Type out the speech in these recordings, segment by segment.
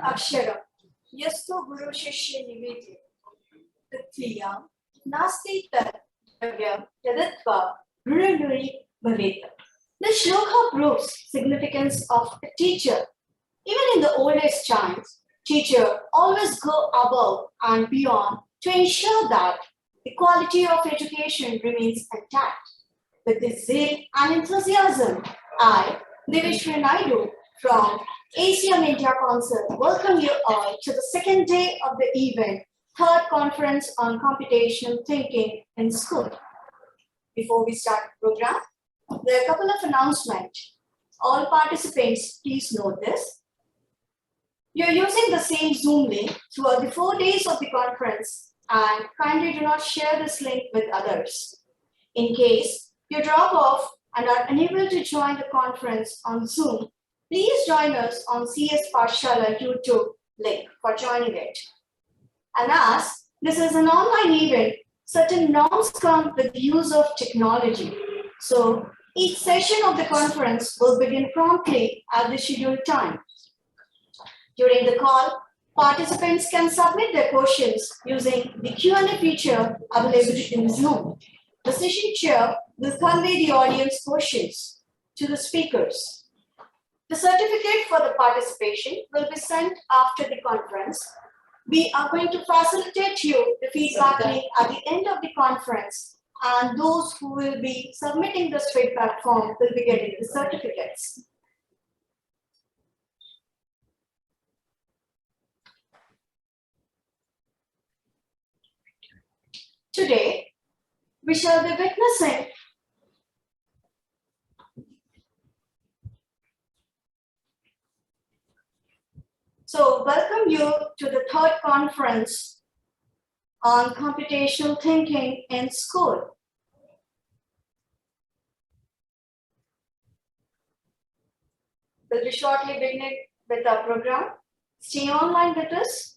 Aksharam, yasto guru shishya nivete, tathya, nasti tat, yagya, yadatva, gurunuri bhaveta. The shloka proves significance of a teacher. Even in the oldest times, teachers always go above and beyond to ensure that the quality of education remains intact. With this zeal and enthusiasm, I, Deveshwar Naidu from ACM India Council, welcome you all to the second day of the event, third conference on computational thinking in school. Before we start the program, there are a couple of announcements. All participants, please note this. You're using the same Zoom link throughout the 4 days of the conference, and kindly do not share this link with others. In case you drop off and are unable to join the conference on Zoom, please join us on CS Pathshala YouTube link for joining it. And as this is an online event, certain norms come with the use of technology. So each session of the conference will begin promptly at the scheduled time. During the call, participants can submit their questions using the Q&A feature available in Zoom. The session chair will convey the audience questions to the speakers. The certificate for the participation will be sent after the conference. We are going to facilitate you the feedback link at the end of the conference, and those who will be submitting this feedback form will be getting the certificates. Today, we shall be witnessing welcome you to the third conference on computational thinking in school. We'll be shortly beginning with our program. Stay online with us.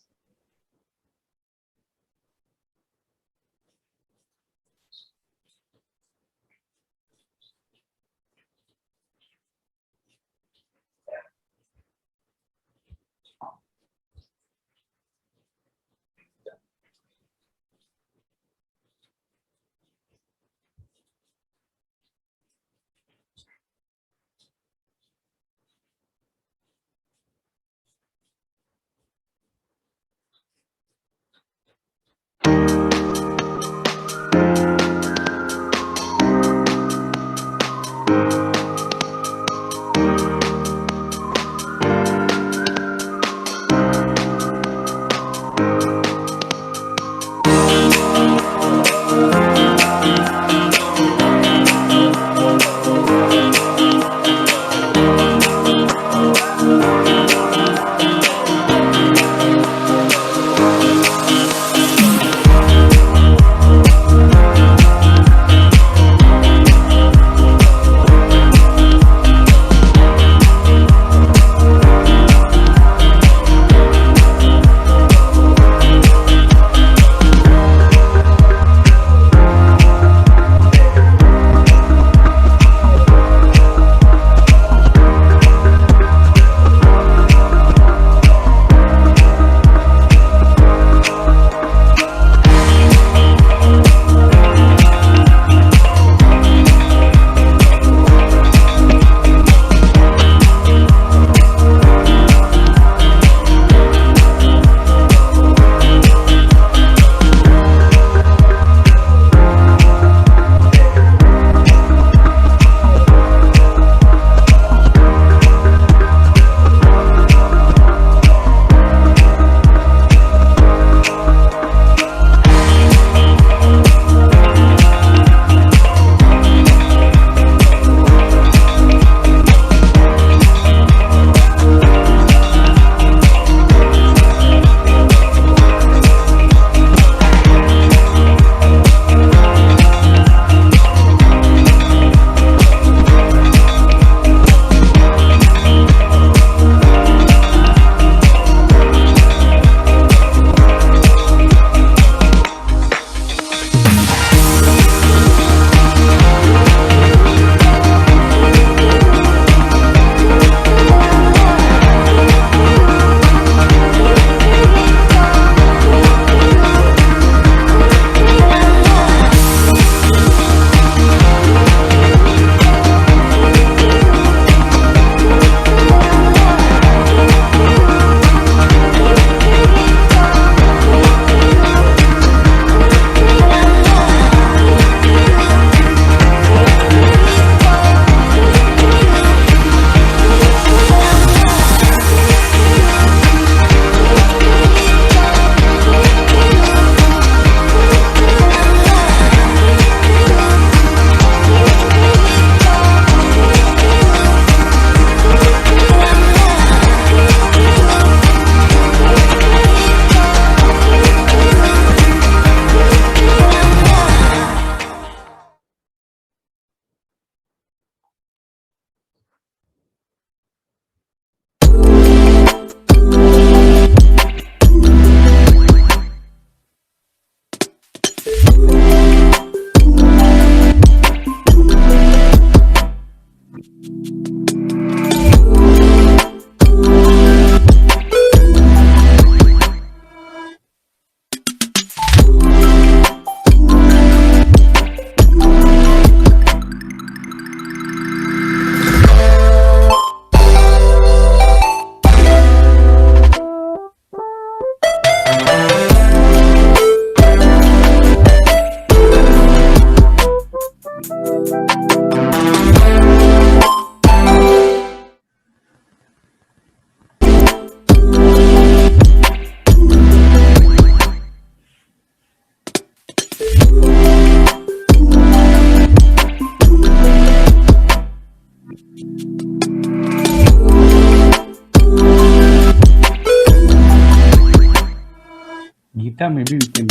Geeta, maybe we can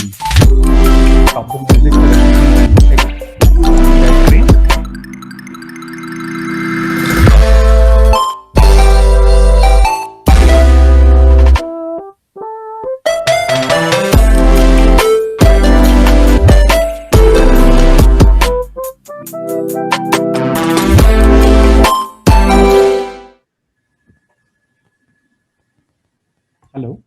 stop the music so that we can check that screen. Hello.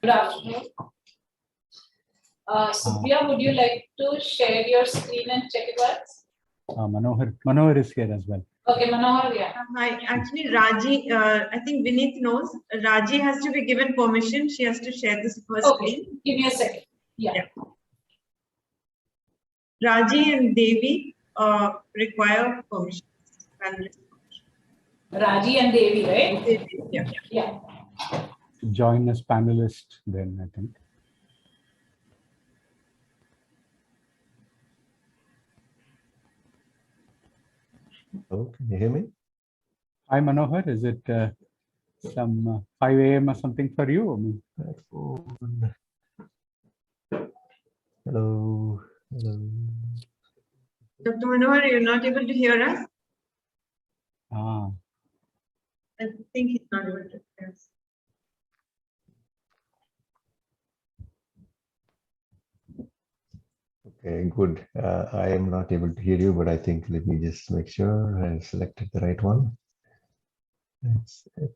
Good afternoon. Supriya, would you like to share your screen and check it once? Manohar is here as well. Okay, Manohar, yeah. Hi, actually, Raji, I think Vineet knows. Raji has to be given permission. She has to share this first Okay, screen. give me a second. Yeah. Raji and Devi require permission. Raji and Devi, right? Devi, yeah. Yeah. Join as panelist then, I think. Oh, can you hear me? Hi Manohar, is it some 5 a.m. or something for you? I mean, Hello. Hello. Dr. Manohar, you're not able to hear us? I think he's not able to hear us. Okay, good. I am not able to hear you, but I think let me just make sure I selected the right one. That's it.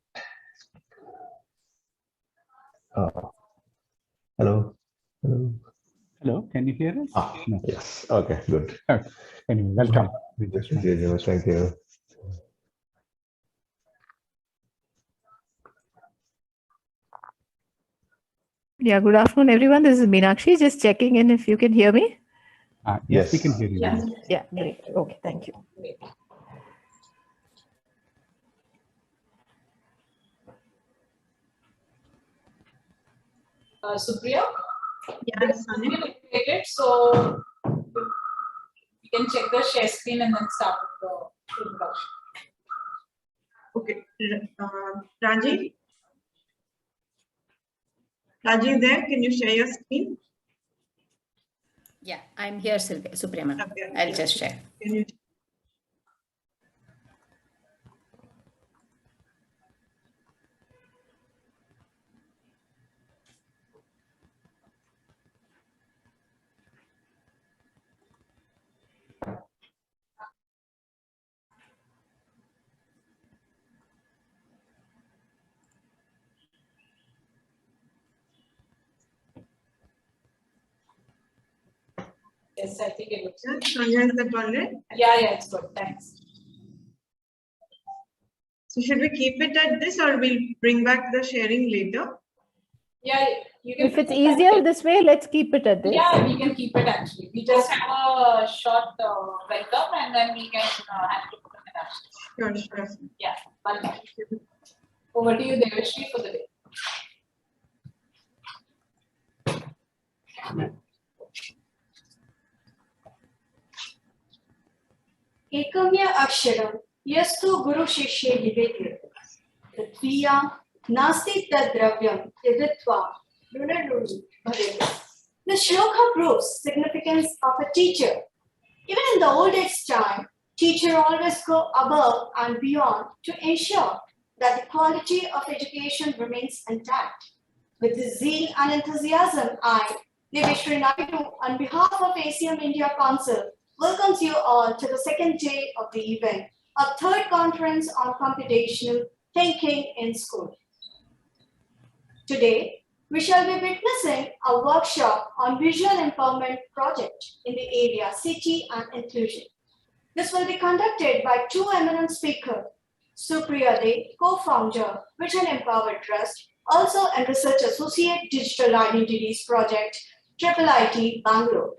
Oh. Hello. Hello. hello, can you hear us? No. Yes. Okay, good. Anyway, welcome. We Good just to see you. Thank you. Yeah, good afternoon, everyone. This is Meenakshi. Just checking in if you can hear me. yes, we Yes. can hear you. Yeah. Yeah, great. Okay, thank you. Supriya, Yes, Sunny. so you can check the share screen and then start with the introduction. Okay. Raji? Raji, there? Can you share your screen? Yeah, I'm here, Supriya ma'am. Okay. I'll just share. Can you? Yes, I think it looks good. Sonia, is that all right? Yeah, it's good. Thanks. So should we keep it at this or we'll bring back the sharing later? Yeah, you can. If it's easier this way, let's keep it at this. Yeah, we can keep it actually. We just have a short welcome and then we can have to put an action. Sure. Yeah, welcome. Over to you, Devashri, for the day. Ekamya aksharam yastu guru shishye nivedya tatviya nasti tad dravyam yaditva lunaluni bhaveta. The shloka proves significance of a teacher. Even in the old age time, teacher always go above and beyond to ensure that the quality of education remains intact. With the zeal and enthusiasm, I, Deveshri Naidu, on behalf of ACM India Council, welcomes you all to the second day of the event, our third conference on computational thinking in school. Today, we shall be witnessing a workshop on visual empowerment project in the area city and inclusion. This will be conducted by two eminent speakers, Supriya De, co-founder, Vision Empower Trust, also and Research Associate Digital Identities Project, IIIT Bangalore.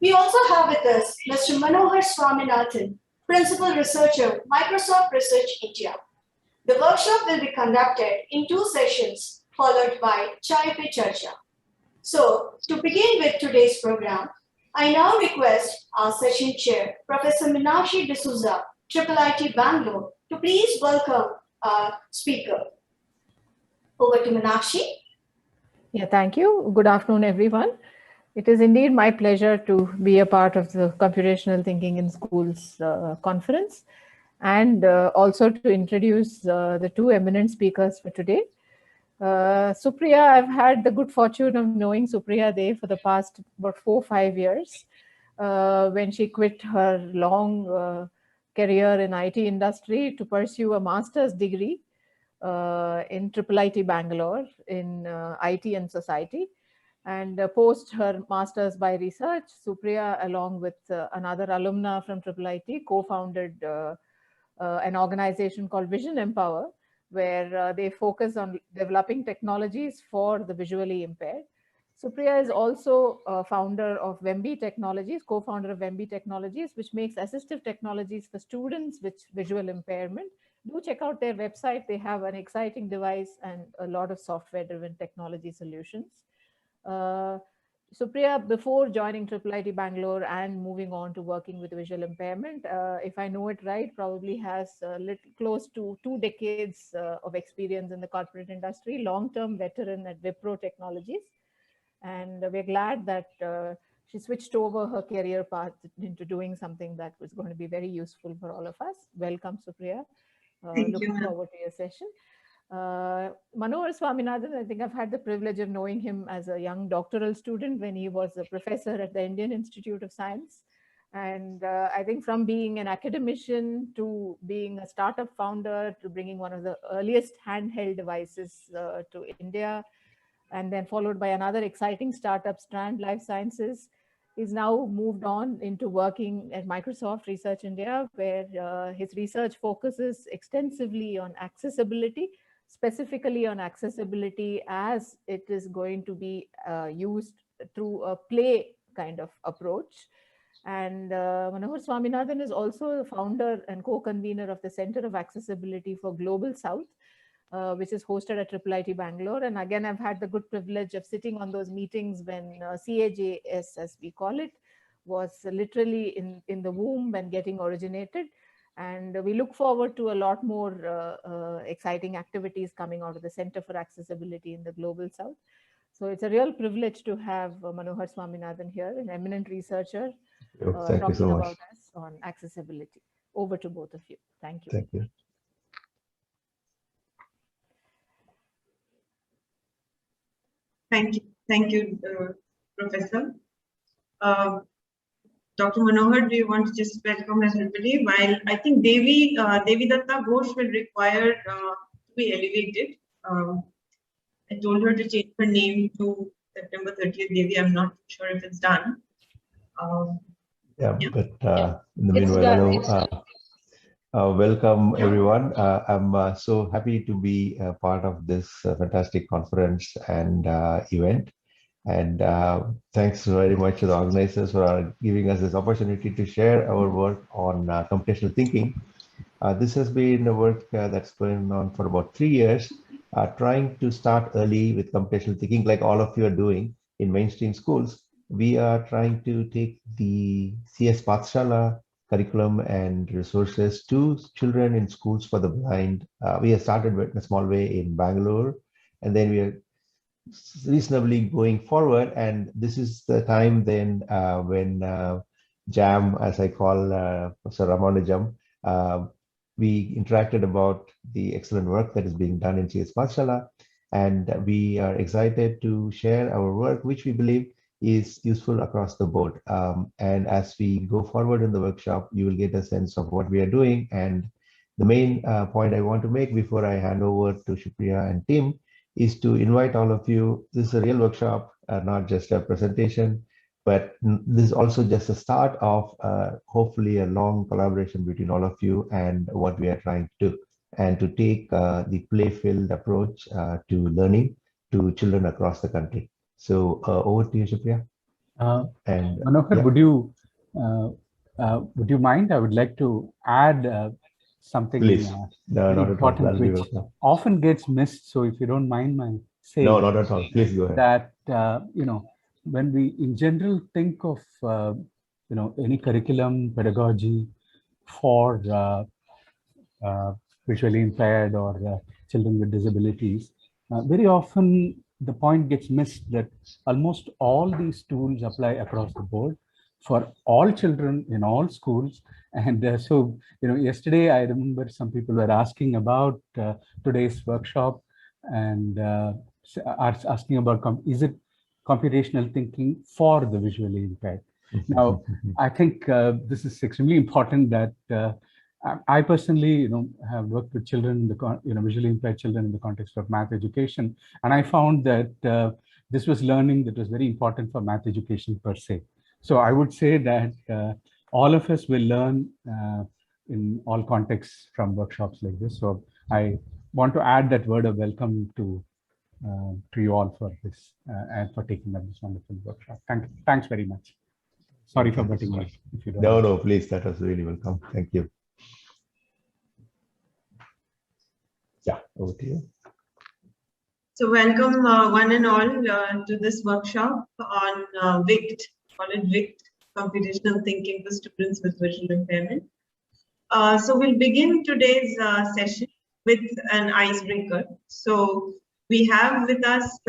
We also have with us Mr. Manohar Swaminathan, Principal Researcher, Microsoft Research India. The workshop will be conducted in two sessions, followed by Chai Pe Charcha. So, to begin with today's program, I now request our session chair, Professor Meenakshi D'Souza, IIIT Bangalore, to please welcome our speaker. Over to Meenakshi. Yeah, thank you. Good afternoon, everyone. It is indeed my pleasure to be a part of the Computational Thinking in Schools conference, and also to introduce the two eminent speakers for today. Supriya, I've had the good fortune of knowing Supriya De for the past about 4 or 5 years, when she quit her long career in IT industry to pursue a master's degree in IIIT Bangalore in IT and society. And post her master's by research, Supriya, along with another alumna from IIIT, co-founded an organization called Vision Empower, where they focus on developing technologies for the visually impaired. Supriya is also a founder of Wemby Technologies, co-founder of Wemby Technologies, which makes assistive technologies for students with visual impairment. Do check out their website. They have an exciting device and a lot of software-driven technology solutions. Supriya, before joining IIIT Bangalore and moving on to working with visual impairment, if I know it right, probably has close to 2 decades of experience in the corporate industry, long-term veteran at Wipro Technologies. And we're glad that she switched over her career path into doing something that was going to be very useful for all of us. Welcome, Supriya. Looking forward to your session. Manohar Swaminathan, I think I've had the privilege of knowing him as a young doctoral student when he was a professor at the Indian Institute of Science. And I think from being an academician to being a startup founder to bringing one of the earliest handheld devices to India, and then followed by another exciting startup, Strand Life Sciences, he's now moved on into working at Microsoft Research India, where his research focuses extensively on accessibility, specifically on accessibility as it is going to be used through a play kind of approach. And Manohar Swaminathan is also the founder and co-convener of the Center of Accessibility for Global South, which is hosted at IIIT Bangalore. And again, I've had the good privilege of sitting on those meetings when CAJS, as we call it, was literally in the womb and getting originated. And we look forward to a lot more exciting activities coming out of the Center for Accessibility in the Global South. So it's a real privilege to have Manohar Swaminathan here, an eminent researcher, talking about us on accessibility. Over to both of you. Thank you. Thank you. Thank you, Professor. Dr. Manohar, do you want to just welcome everybody? While I think Devi Datta Ghosh will require to be elevated. I told her to change her name to September 30th. Devi, I'm not sure if it's done. But in the meanwhile, welcome everyone. I'm so happy to be a part of this fantastic conference and event. And thanks very much to the organizers for giving us this opportunity to share our work on computational thinking. This has been a work that's going on for about 3 years, trying to start early with computational thinking, like all of you are doing in mainstream schools. We are trying to take the CS Pathshala curriculum and resources to children in schools for the blind. We have started in a small way in Bangalore, and then we are reasonably going forward. And this is the time then when JAM, as I call Professor Ramanujam, we interacted about the excellent work that is being done in CS Pathshala. And we are excited to share our work, which we believe is useful across the board. And as we go forward in the workshop, you will get a sense of what we are doing. And the main point I want to make before I hand over to Supriya and Tim is to invite all of you. This is a real workshop, not just a presentation, but this is also just a start of hopefully a long collaboration between all of you and what we are trying to do, and to take the play-filled approach to learning to children across the country. So over to you, Supriya. And Manohar, yeah. would you mind? I would like to add something Please. No, not at all. important, which often gets missed. So if you don't mind my saying, no, not at all. Please go ahead. That when we in general think of any curriculum pedagogy for visually impaired or children with disabilities, very often the point gets missed that almost all these tools apply across the board for all children in all schools. And so, yesterday I remember some people were asking about today's workshop and asking about, is it computational thinking for the visually impaired? Now, I think this is extremely important that I personally, have worked with children, visually impaired children in the context of math education. And I found that this was learning that was very important for math education per se. So I would say that all of us will learn in all contexts from workshops like this. So I want to add that word of welcome to you all for this and for taking up this wonderful workshop. Thanks very much. Sorry for butting in. If you don't No, no, please. That was really welcome. Thank you. Yeah, over to you. So welcome one and all to this workshop on VICT, call it VICT, Computational Thinking for Students with Visual Impairment. So we'll begin today's session with an icebreaker. So we have with us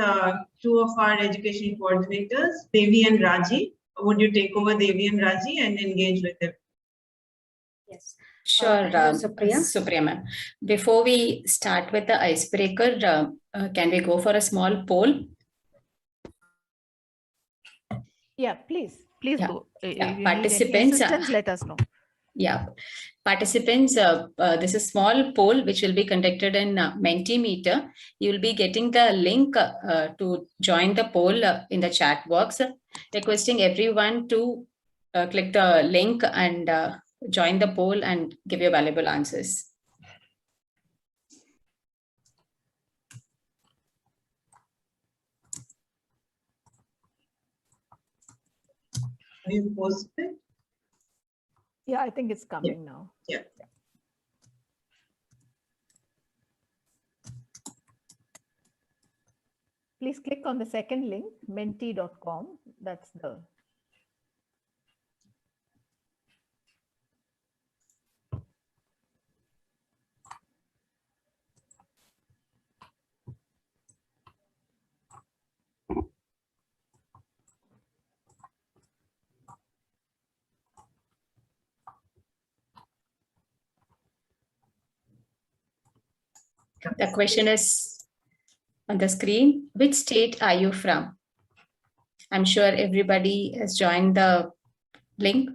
two of our education coordinators, Devi and Raji. Would you take over Devi and Raji and engage with them? Yes. Sure, Supriya ma'am. Before we start with the icebreaker, can we go for a small poll? Yeah, please Yeah. go. Yeah. You Participants, need any assistance, let us know. Yeah, participants, this is a small poll which will be conducted in Mentimeter. You will be getting the link to join the poll in the chat box, requesting everyone to click the link and join the poll and give your valuable answers. Have you posted? Yeah, I think it's coming now. Yeah. Please click on the second link, menti.com. That's the. The question is on the screen. Which state are you from? I'm sure everybody has joined the link.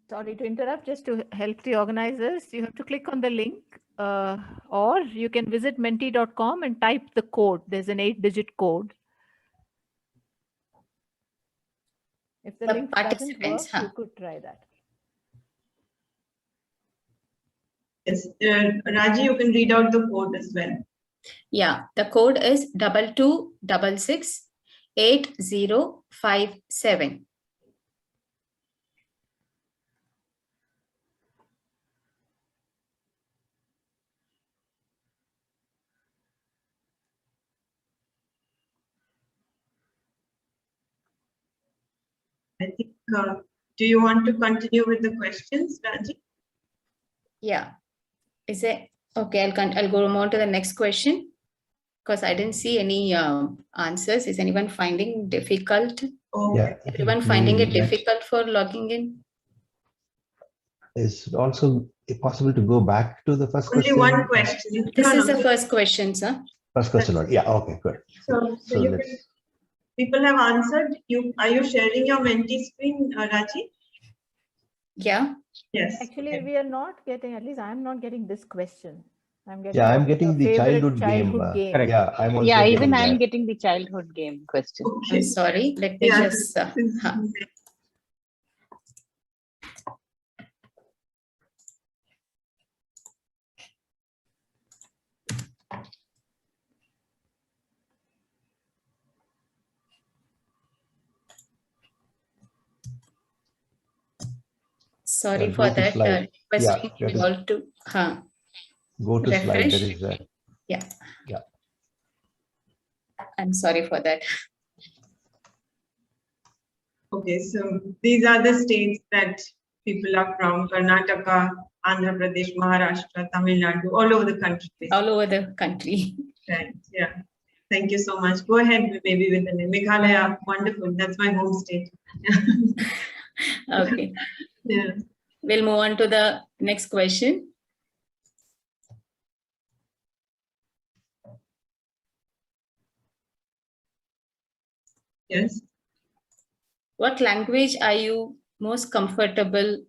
Sorry to interrupt, just to help the organizers, you have to click on the link or you can visit menti.com and type the code. There's an 8-digit code. If the link doesn't work, you could try that. Yes, Raji, you can read out the code as well. Yeah, the code is 22668057. I think, do you want to continue with the questions, Raji? Yeah. Is it okay? I'll go on to the next question. Because I didn't see any answers. Is anyone finding difficult? Oh, Yeah. Everyone finding it Maybe difficult for logging in? Is it also possible to go back to the first only question? one question. This No, is no. the first question, sir. First question only. Yeah. Okay. Good. So So you let's. can, people have answered. Are you sharing your Menti screen, Raji? Yeah. Yes. Actually, Okay. we are not getting, at least I'm not getting this question. I'm getting Yeah, I'm getting the favorite childhood game. Correct. Yeah, I'm also Yeah, getting even I'm that. getting the childhood game question. I'm Okay. sorry. Let me Yeah, just. Sorry Yeah, for go to that. slide. Requesting Yeah, you all to go to slide. There refresh. is a. Yeah. Yeah. I'm sorry for that. Okay, so these are the states that people are from: Karnataka, Andhra Pradesh, Maharashtra, Tamil Nadu, all over the country. All over the country. Right. Yeah. Thank you so much. Go ahead, maybe with the name. Meghalaya, wonderful. That's my home state. Okay. Yeah. We'll move on to the next question. Yes. What language are you most comfortable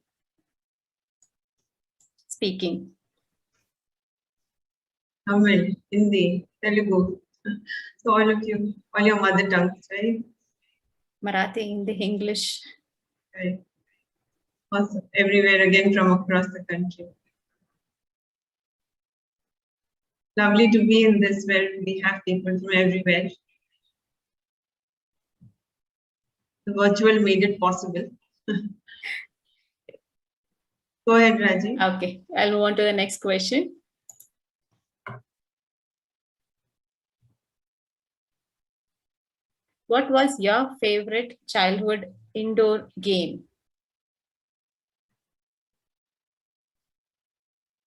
speaking? Tamil, Hindi, Telugu. So all of you, all your mother tongues, right? Marathi, Hindi, English. Right. Awesome. Everywhere again from across the country. Lovely to be in this where we have people from everywhere. The virtual made it possible. Go ahead, Raji. Okay, I'll move on to the next question. What was your favorite childhood indoor game?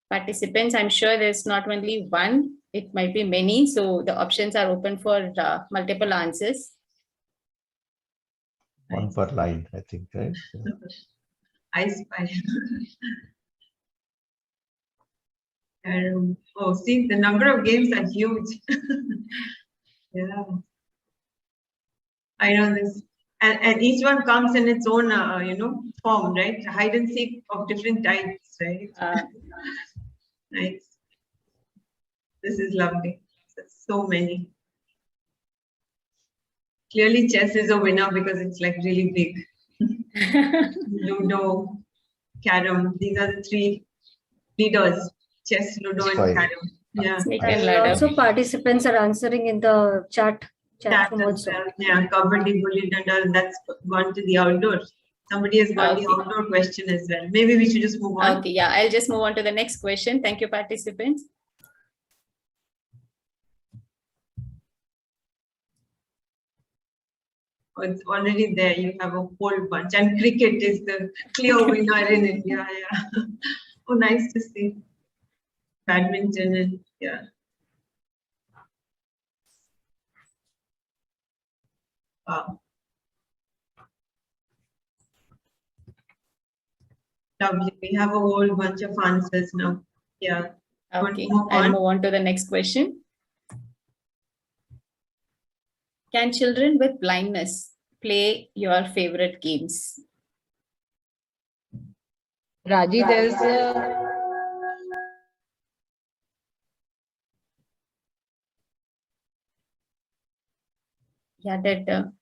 Participants, I'm sure there's not only one, it might be many. So the options are open for multiple answers. One per line, I think, right? Yeah. I spy. Oh, see, the number of games are huge. Yeah. I know this. And each one comes in its own, form, right? Hide and seek of different types, right? Nice. This is lovely. So many. Clearly, chess is a winner because it's like really big. Ludo, Carrom. These are the three leaders: chess, Ludo, and Fine. Carrom. Yeah. Snake And and ladder. Also, participants are answering in the chat That room as also. well. Yeah, Kabaddi, Gulli Danda, that's gone to the outdoors. Somebody has got the Okay. outdoor question as well. Maybe we should just move on. Okay, yeah, I'll just move on to the next question. Thank you, participants. Oh, it's already there. You have a whole bunch. And cricket is the clear winner in India. Yeah. Oh, nice to see. Badminton and yeah. Wow. Lovely. We have a whole bunch of answers now. Yeah. Okay, move I'll on. move on to the next question. Can children with blindness play your favorite games? Raji, there's a Yeah, that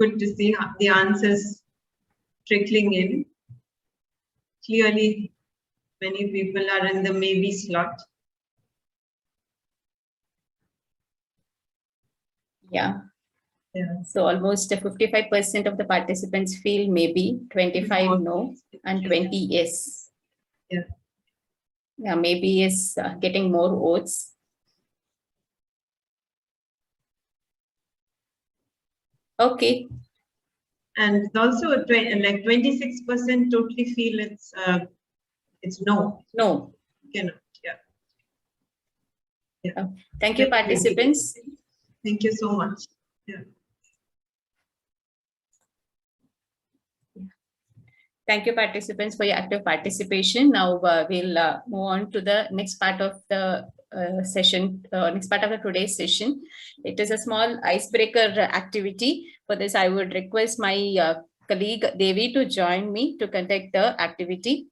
Good to see the answers trickling in. Clearly, many people are in the maybe slot. yeah. Yeah. So almost 55% of the participants feel maybe, 25 no, and 20 yes. Yeah. Yeah, maybe is getting more votes. Okay. And also like 26% totally feel it's no. No. Cannot. Yeah. Thank you, participants. Thank you so much. Yeah. Thank you, participants, for your active participation. Now we'll move on to the next part of the session, next part of the today's session. It is a small icebreaker activity. For this, I would request my colleague Devi to join me to conduct the activity.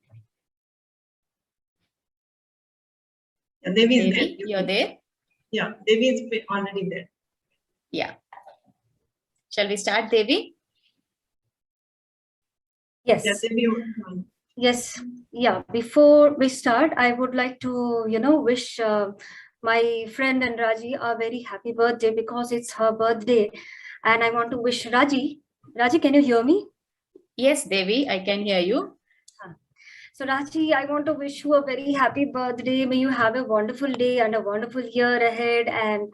Yeah, Devi is Devi, there. you're there? Yeah, Devi is already there. Yeah. Shall we start, Devi? Yes. Yeah, Devi. Yes. Yeah. Before we start, I would like to, wish my friend and Raji a very happy birthday because it's her birthday. And I want to wish Raji. Raji, can you hear me? Yes, Devi, I can hear you. So Raji, I want to wish you a very happy birthday. May you have a wonderful day and a wonderful year ahead. And,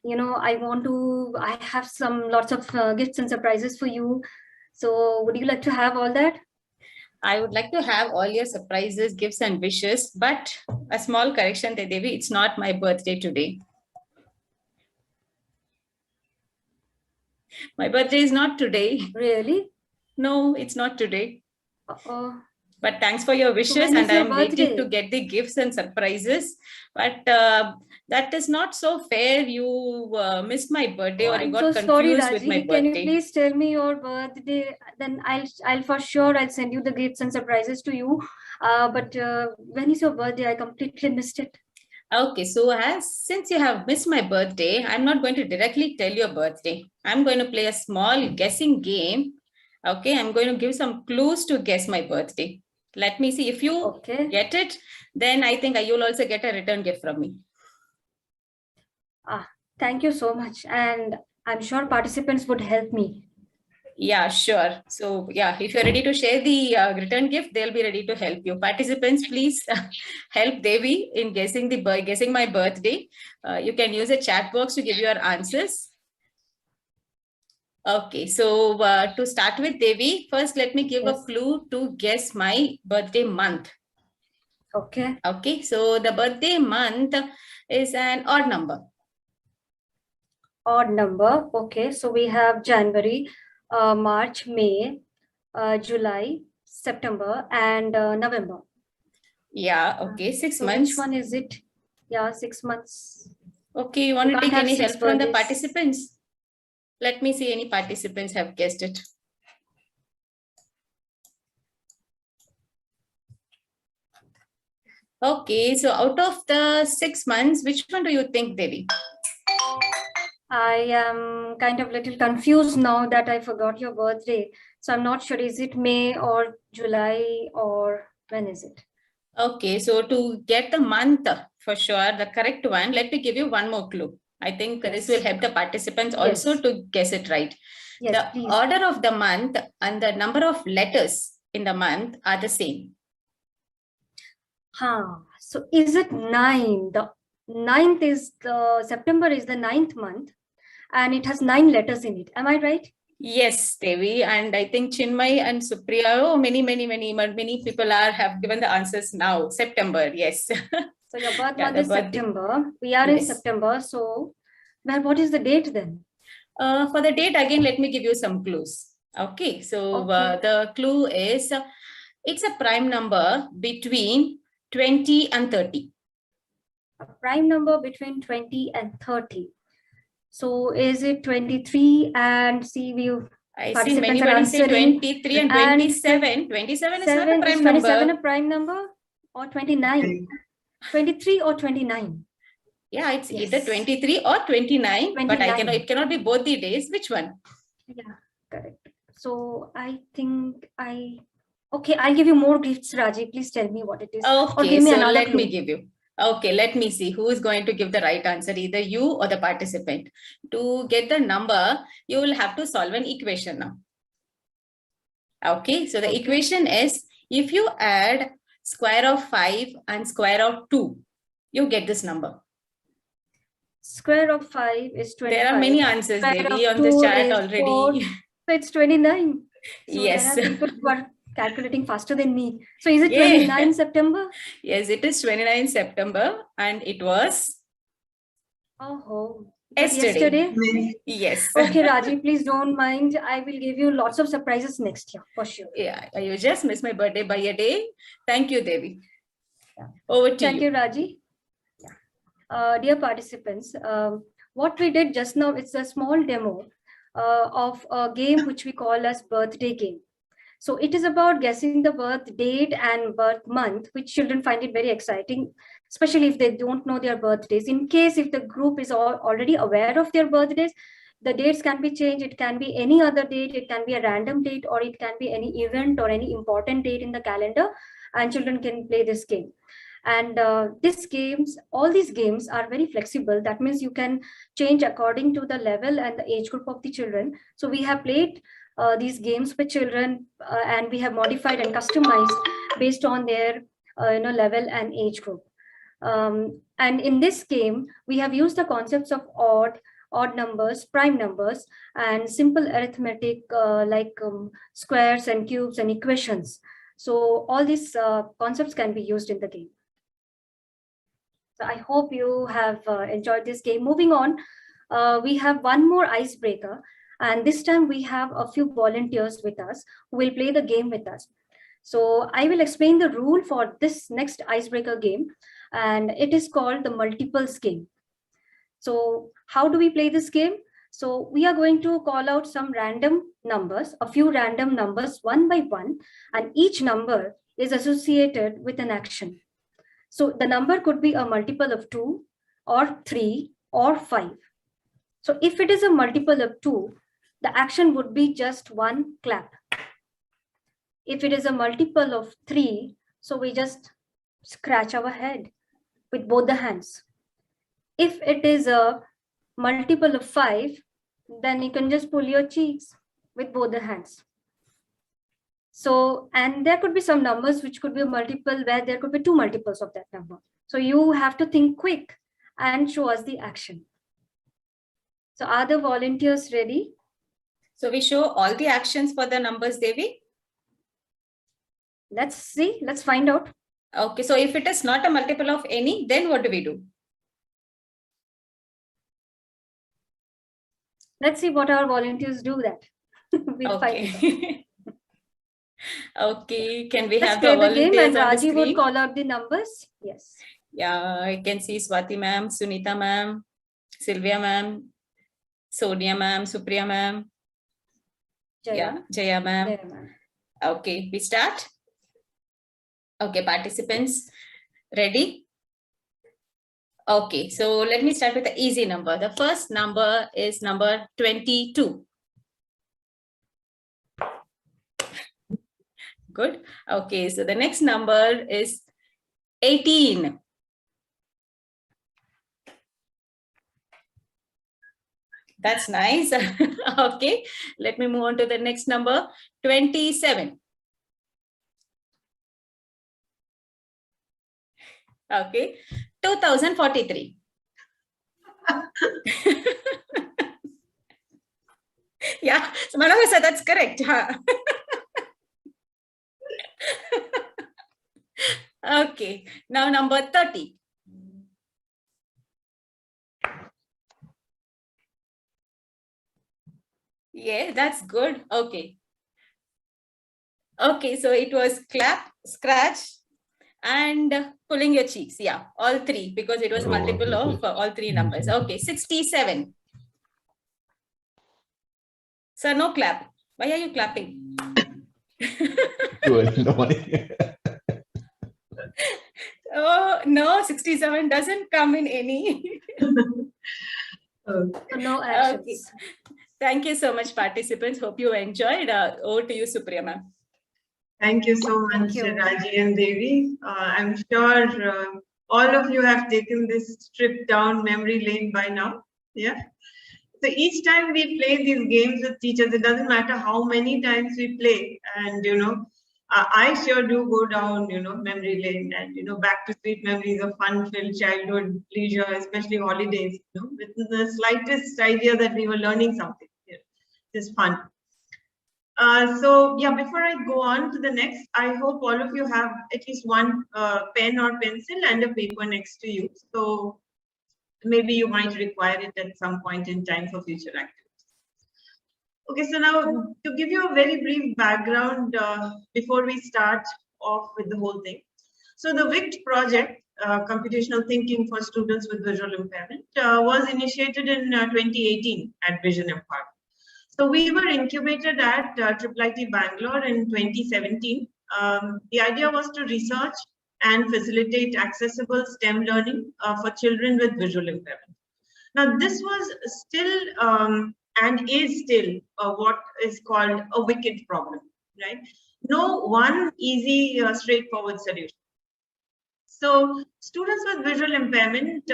I have lots of gifts and surprises for you. So would you like to have all that? I would like to have all your surprises, gifts and wishes, but a small correction, Devi, it's not my birthday today. My birthday is not today. Really? No, it's not today. Uh-oh. But thanks for your wishes, when is and your I'm waiting birthday? to get the gifts and surprises. But that is not so fair. You missed my birthday, or you I'm got so confused sorry, with Raji. my Can you birthday. please tell me your birthday? Then I'll for sure I'll send you the gifts and surprises to you. But when is your birthday? I completely missed it. Okay, so since you have missed my birthday, I'm not going to directly tell your birthday. I'm going to play a small guessing game. Okay, I'm going to give some clues to guess my birthday. Let me see if you get it. Then I think you'll also get a return gift from me. Thank you so much, and I'm sure participants would help me. Yeah, sure. So yeah, if you're ready to share the return gift, they'll be ready to help you. Participants, please help Devi in guessing my birthday. You can use a chat box to give your answers. Okay, so to start with, Devi, first let me give a clue to guess my birthday month. Okay. Okay, so the birthday month is an odd number. Odd number. Okay, so we have January, March, May, July, September, and November. Yeah, okay, 6 so months. Which one is it? Yeah, 6 months. Okay, you want You to can't take have any 6 help from the birthdays. participants? Let me see any participants have guessed it. Okay, so out of the 6 months, which one do you think, Devi? I am kind of little confused now that I forgot your birthday. So I'm not sure, is it May or July or when is it? Okay, so to get the month for sure, the correct one, let me give you one more clue. I think this will help the participants also to guess it right. Yes, the please. order of the month and the number of letters in the month are the same. So is it 9? The 9th is September is the 9th month and it has 9 letters in it. Am I right? Yes, Devi, and I think Chinmay and Supriya, many people have given the answers now. September, yes. So your birth month is September. We are in September. So, what is the date then? For the date, again, let me give you some clues. Okay, so the clue is it's a prime number between 20 and 30. A prime number between 20 and 30. So is it 23 and see I see many say 23 and 27. 27 is not a prime number. 27 a prime number or 29? 23 or 29? Yeah, it's either 23 or 29, but it cannot be both the days. Which one? Yeah, correct. So I think okay, I'll give you more gifts, Raji. Please tell me what it is. Okay, or give me another clue. Me give you. Okay, let me see who is going to give the right answer, either you or the participant. To get the number, you will have to solve an equation now. Okay, so the equation is if you add square of 5 and square of 2, you get this number. Square of 5 is 25. There are many answers, Devi, on this chat already. 4. So it's 29. So Yes. there are people who are calculating faster than me. So is it Yeah. 29 September? Yes, it is 29 September and it was Oh, yesterday. Yes. Yes. Okay, Raji, please don't mind. I will give you lots of surprises next year for sure. Yeah, you just missed my birthday by a day. Thank you, Devi. Over to Thank you. you, Raji. Dear participants, what we did just now, it's a small demo of a game which we call as birthday game. So it is about guessing the birth date and birth month, which children find it very exciting, especially if they don't know their birthdays. In case if the group is already aware of their birthdays, the dates can be changed. It can be any other date. It can be a random date, or it can be any event or any important date in the calendar, and children can play this game. And all these games are very flexible. That means you can change according to the level and the age group of the children. So we have played these games with children, and we have modified and customized based on their level and age group. And in this game, we have used the concepts of odd numbers, prime numbers, and simple arithmetic like squares and cubes and equations. So all these concepts can be used in the game. So I hope you have enjoyed this game. Moving on, we have one more icebreaker. And this time we have a few volunteers with us who will play the game with us. So I will explain the rule for this next icebreaker game, and it is called the multiples game. So how do we play this game? So we are going to call out some random numbers, a few random numbers one by one, and each number is associated with an action. So the number could be a multiple of 2 or 3 or 5. So if it is a multiple of 2, the action would be just one clap. If it is a multiple of 3, so we just scratch our head with both the hands. If it is a multiple of 5, then you can just pull your cheeks with both the hands. So, and there could be some numbers which could be a multiple where there could be 2 multiples of that number. So you have to think quick and show us the action. So are the volunteers ready? So we show all the actions for the numbers, Devi. Let's see, let's find out. Okay, so if it is not a multiple of any, then what do we do? Let's see what our volunteers do that. We'll Okay. find out. Okay, can we Let's have play the the game, volunteers and on the Raji would screen? call out the numbers. Yes. Yeah, I can see Swati ma'am, Sunita ma'am, Sylvia ma'am, Sonia ma'am, Supriya ma'am. Yeah, Jaya ma'am. Jaya ma'am. Okay, we start. Okay, participants, ready? Okay, so let me start with the easy number. The first number is number 22. Good. Okay, so the next number is 18. That's nice. Okay, let me move on to the next number, 27. Okay, 2043. Yeah, so Manohar said that's correct. Huh? Okay, now number 30. Yeah, that's good. Okay. Okay, so it was clap, scratch, and pulling your cheeks. Yeah, all three, because it was a multiple of all three numbers. Okay, 67. Sir, no clap. Why are you clapping? Oh, no, 67 doesn't come in any. So no actions. Okay. Thank you so much, participants. Hope you enjoyed. Over to you, Supriya ma'am. Thank you so much, Raji and Devi. I'm sure all of you have taken this trip down memory lane by now. Yeah. So each time we play these games with teachers, it doesn't matter how many times we play. And, I sure do go down, memory lane and, back to sweet memories of fun-filled childhood, leisure, especially holidays, with the slightest idea that we were learning something. It's fun. So yeah, before I go on to the next, I hope all of you have at least one pen or pencil and a paper next to you. So maybe you might require it at some point in time for future activities. Okay, so now to give you a very brief background before we start off with the whole thing. So the VICT project, Computational Thinking for Students with Visual Impairment, was initiated in 2018 at Vision Empire. So we were incubated at IIIT Bangalore in 2017. The idea was to research and facilitate accessible STEM learning for children with visual impairment. Now, this was still and is still what is called a wicked problem, right? No one easy, straightforward solution. So students with visual impairment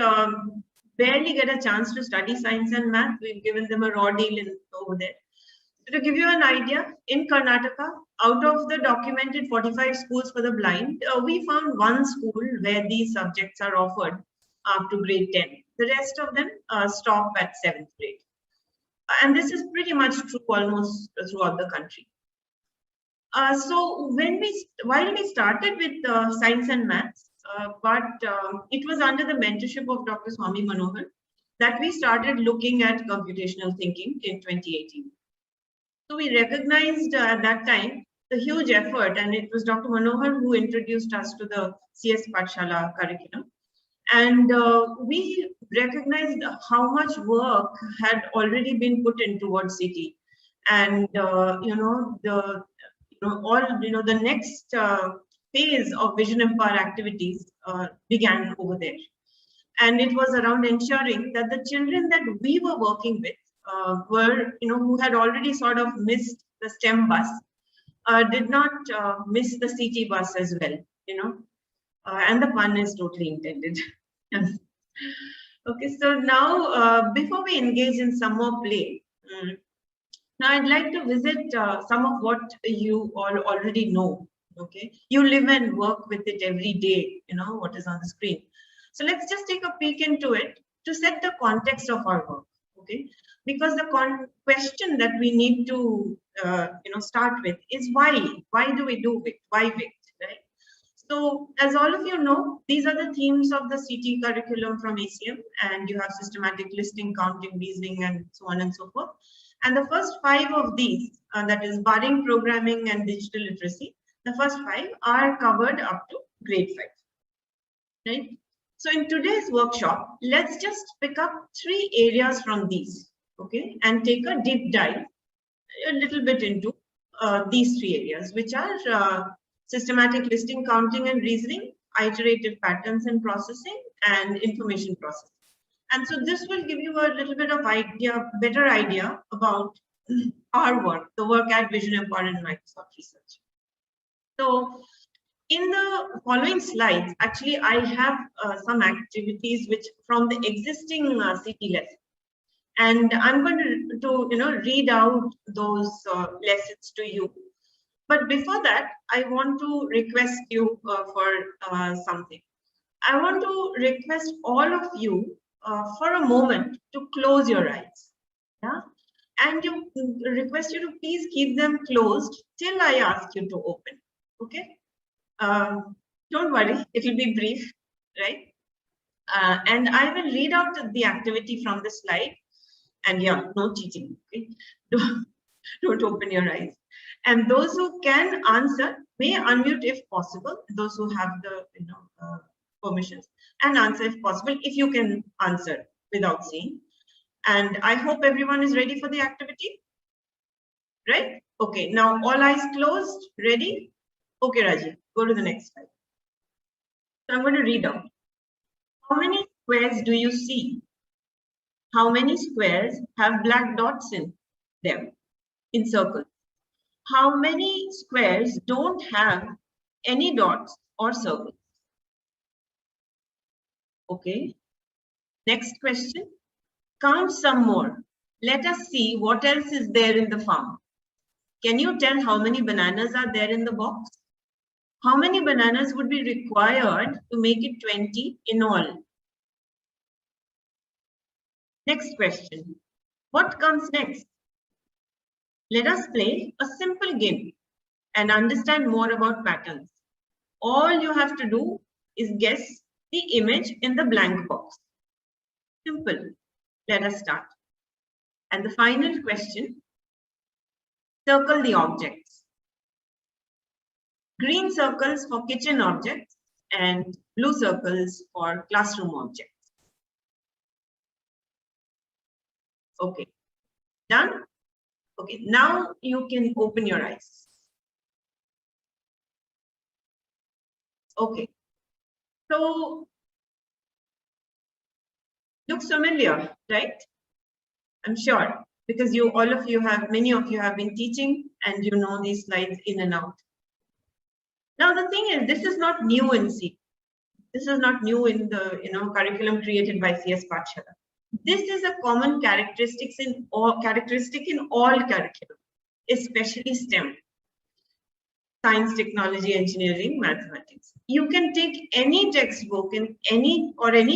barely get a chance to study science and math. We've given them a raw deal over there. So to give you an idea, in Karnataka, out of the documented 45 schools for the blind, we found one school where these subjects are offered up to grade 10. The rest of them stop at 7th grade. And this is pretty much true almost throughout the country. So while we started with science and maths, but it was under the mentorship of Dr. Swami Manohar that we started looking at computational thinking in 2018. So we recognized at that time the huge effort, and it was Dr. Manohar who introduced us to the CS Pathshala curriculum. And we recognized how much work had already been put in towards CT, and the next phase of Vision Empire activities began over there, and it was around ensuring that the children that we were working with who had already sort of missed the STEM bus, did not miss the CT bus as well, and the pun is totally intended. Okay, so now before we engage in some more play, now I'd like to visit some of what you all already know. Okay, you live and work with it every day, what is on the screen. So let's just take a peek into it to set the context of our work. Okay, because the question that we need to start with is why? Why do we do it? Why VICT, right? So as all of you know, these are the themes of the CT curriculum from ACM, and you have systematic listing, counting, reasoning, and so on and so forth. And the first 5 of these, that is barring programming and digital literacy, the first 5 are covered up to grade 5, right? So in today's workshop, let's just pick up 3 areas from these, okay, and take a deep dive a little bit into these 3 areas, which are systematic listing, counting and reasoning, iterative patterns and processing, and information processing. And so this will give you a little bit of better idea about our work, the work at Vision Empire and Microsoft Research. So in the following slides, actually, I have some activities which from the existing CT lesson, and I'm going to read out those lessons to you. But before that, I want to request you for something. I want to request all of you for a moment to close your eyes, yeah, and request you to please keep them closed till I ask you to open. Okay. Don't worry, it will be brief, right? And I will read out the activity from the slide. And yeah, no cheating, okay? Don't open your eyes. And those who can answer may unmute if possible, those who have the permissions, and answer if possible, if you can answer without seeing. And I hope everyone is ready for the activity, right? Okay, now all eyes closed, ready? Okay, Raji, go to the next slide. So I'm going to read out. How many squares do you see? How many squares have black dots in them, in circles? How many squares don't have any dots or circles? Okay. Next question. Count some more. Let us see what else is there in the farm. Can you tell how many bananas are there in the box? How many bananas would be required to make it 20 in all? Next question. What comes next? Let us play a simple game and understand more about patterns. All you have to do is guess the image in the blank box. Simple. Let us start. And the final question, circle the objects. Green circles for kitchen objects and blue circles for classroom objects. Okay, done? Okay, now you can open your eyes. Okay, so looks familiar, right? I'm sure, because many of you have been teaching and you know these slides in and out. Now the thing is, this is not new in C. This is not new in the curriculum created by CS Pathshala. This is a common characteristic in all curriculum, especially STEM. Science, technology, engineering, mathematics. You can take any textbook in any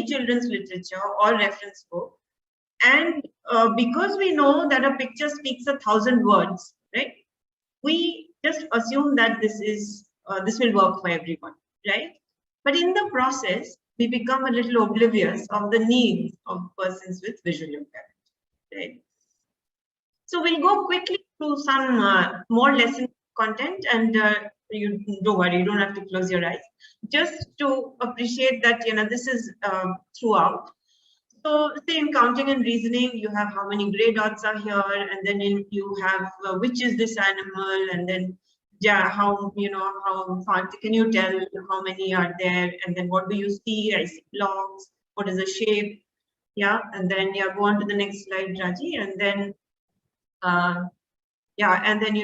children's literature or reference book, and because we know that a picture speaks 1,000 words, right? We just assume that this will work for everyone, right? But in the process, we become a little oblivious of the needs of persons with visual impairment, right? So we'll go quickly through some more lesson content, and you don't worry, you don't have to close your eyes. Just to appreciate that, this is throughout. So say in counting and reasoning, you have how many gray dots are here, and then you have which is this animal, and then how far can you tell how many are there, and then what do you see? I see blocks. What is the shape? Yeah, and then go on to the next slide, Raji, and then and then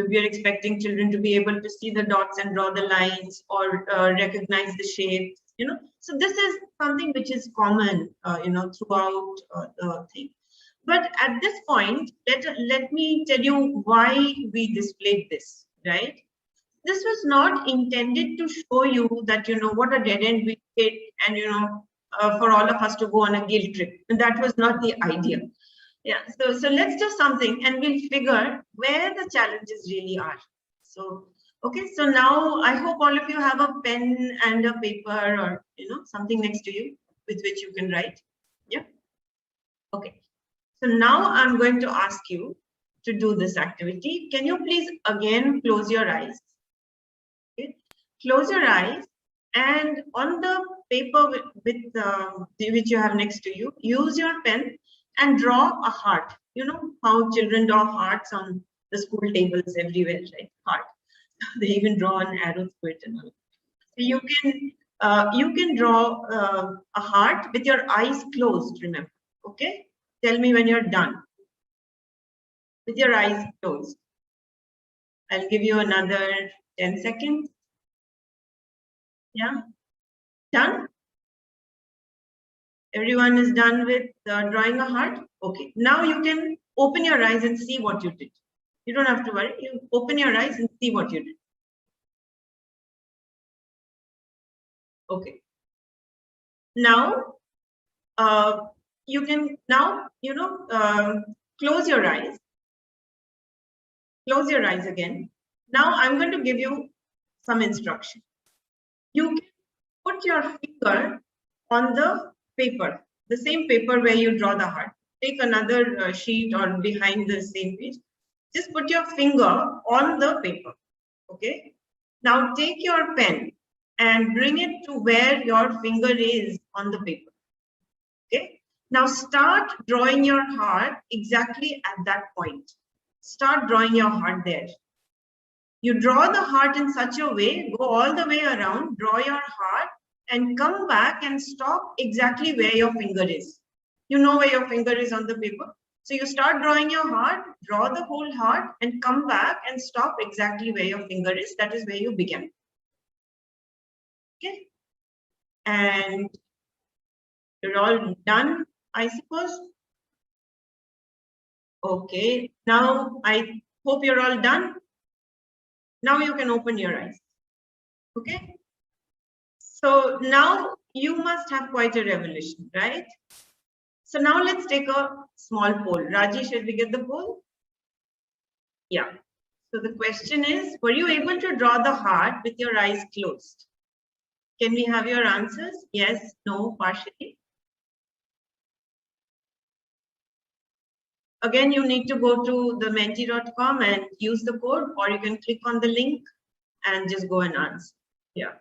we are expecting children to be able to see the dots and draw the lines or recognize the shapes. So this is something which is common, throughout the thing. But at this point, let me tell you why we displayed this, right? This was not intended to show you that, what a dead end we hit and, for all of us to go on a guilt trip. And that was not the idea. Yeah, so let's do something and we'll figure where the challenges really are. So, okay, so now I hope all of you have a pen and a paper or, something next to you with which you can write. Yeah. Okay. So now I'm going to ask you to do this activity. Can you please again close your eyes? Okay. Close your eyes, and on the paper which you have next to you, use your pen and draw a heart. You know how children draw hearts on the school tables everywhere, right? Heart. They even draw an arrow to it and all. So you can draw a heart with your eyes closed, remember, okay? Tell me when you're done. With your eyes closed. I'll give you another 10 seconds. Yeah, done? Everyone is done with drawing a heart? Okay, now you can open your eyes and see what you did. You don't have to worry, you open your eyes and see what you did. Okay. Now, you can now, close your eyes. Close your eyes again. Now I'm going to give you some instruction. You can put your finger on the paper, the same paper where you draw the heart. Take another sheet or behind the same page. Just put your finger on the paper. Okay. Now take your pen and bring it to where your finger is on the paper. Okay. Now start drawing your heart exactly at that point. Start drawing your heart there. You draw the heart in such a way, go all the way around, draw your heart and come back and stop exactly where your finger is. You know where your finger is on the paper. So you start drawing your heart, draw the whole heart and come back and stop exactly where your finger is. That is where you began. Okay. And you're all done, I suppose. Okay. Now I hope you're all done. Now you can open your eyes. Okay. So now you must have quite a revelation, right? So now let's take a small poll. Raji, should we get the poll? Yeah. So the question is, were you able to draw the heart with your eyes closed? Can we have your answers? Yes, no, partially. Again, you need to go to the menti.com and use the code, or you can click on the link and just go and answer. Yeah.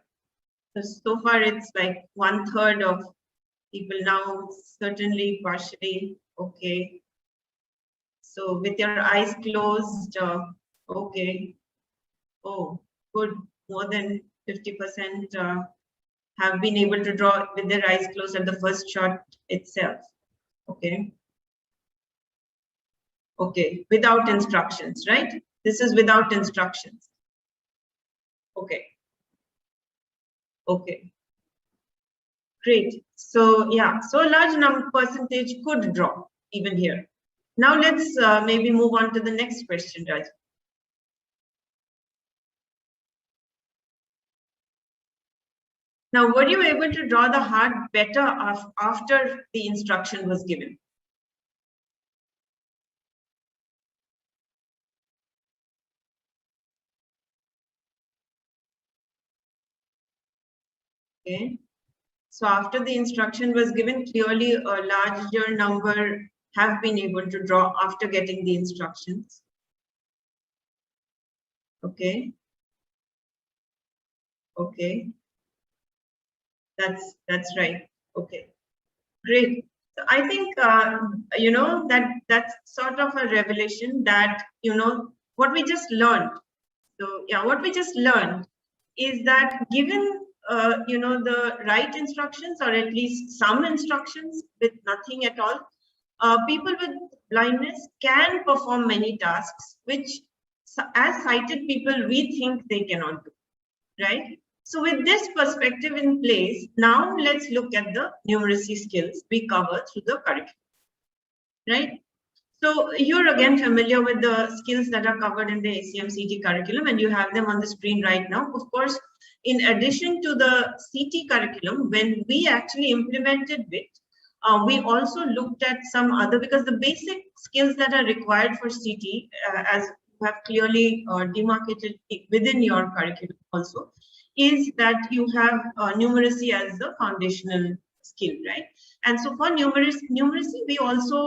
So far, it's like 1/3 of people now, certainly partially. Okay. So with your eyes closed, okay. Oh, good. More than 50% have been able to draw with their eyes closed at the first shot itself. Okay. Okay, without instructions, right? This is without instructions. Okay. Okay. Great. So yeah, so a large number percentage could draw even here. Now let's maybe move on to the next question, Raj. Now, were you able to draw the heart better after the instruction was given? Okay. So after the instruction was given, clearly a larger number have been able to draw after getting the instructions. Okay. Okay. That's right. Okay. Great. So I think you know that's sort of a revelation that what we just learned. So yeah, what we just learned is that given the right instructions, or at least some instructions with nothing at all, people with blindness can perform many tasks which, as sighted people, we think they cannot do, right? So with this perspective in place, now let's look at the numeracy skills we cover through the curriculum, right? So you're again familiar with the skills that are covered in the ACM CT curriculum, and you have them on the screen right now. Of course, in addition to the CT curriculum, when we actually implemented it, we also looked at some other, because the basic skills that are required for CT, as you have clearly demarcated within your curriculum also, is that you have numeracy as the foundational skill, right? And so for numeracy, we also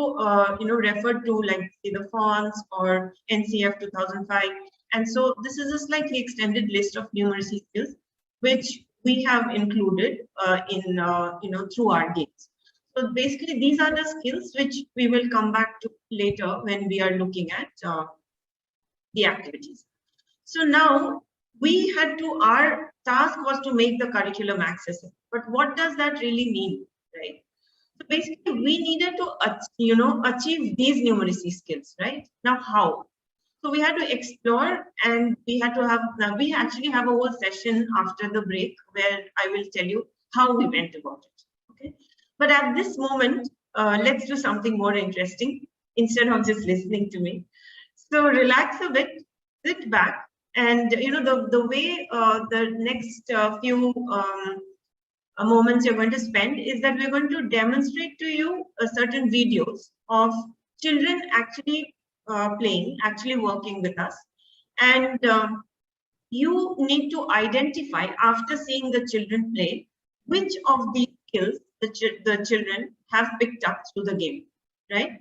refer to like the fonts or NCF 2005. And so this is a slightly extended list of numeracy skills, which we have included through our games. So basically, these are the skills which we will come back to later when we are looking at the activities. So now our task was to make the curriculum accessible. But what does that really mean, right? So basically, we needed to achieve these numeracy skills, right? Now, how? So we had to explore, and we actually have a whole session after the break where I will tell you how we went about it. Okay. But at this moment, let's do something more interesting instead of just listening to me. So relax a bit, sit back, and the way the next few moments you're going to spend is that we're going to demonstrate to you certain videos of children actually playing, actually working with us. And you need to identify, after seeing the children play, which of these skills the children have picked up through the game, right?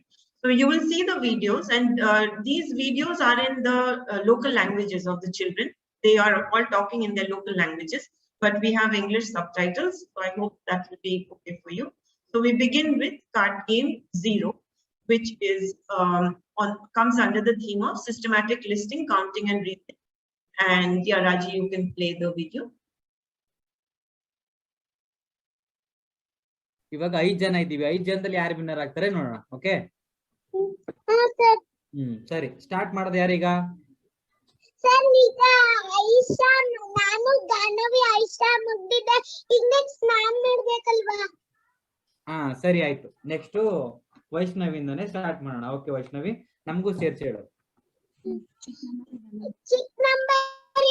So you will see the videos, and these videos are in the local languages of the children. They are all talking in their local languages, but we have English subtitles. So I hope that will be okay for you. So we begin with card game 0, which is comes under the theme of systematic listing, counting, and reading. And yeah, Raji, you can play the video. ಇವಾಗ 5 ಜನ ಇದ್ದೀವಿ. 5 ಜನದಲ್ಲಿ ಯಾರು winner ಆಗ್ತಾರೆ ನೋಡೋಣ. Okay, ಸರಿ, start ಮಾಡೋದು ಯಾರೀಗ? ಸರ್, ಈಗ ಐಶಾ, ನಾನು ಗಾನವಿ, ಐಶಾ ಮುಗ್ದಿದೆ. ಈಗ ನೆಕ್ಸ್ಟ್ ನಾನು ಮಾಡ್ಬೇಕಲ್ವಾ? ಹಾ, ಸರಿ ಆಯ್ತು. ನೆಕ್ಸ್ಟ್ ವೈಷ್ಣವಿಂದನೇ ಸ್ಟಾರ್ಟ್ ಮಾಡೋಣ. ಓಕೆ ವೈಷ್ಣವಿ, ನಮಗೂ ಸೇರ್ಸಿ ಹೇಳು. ಚಿಕ್ಕ ನಂಬರ್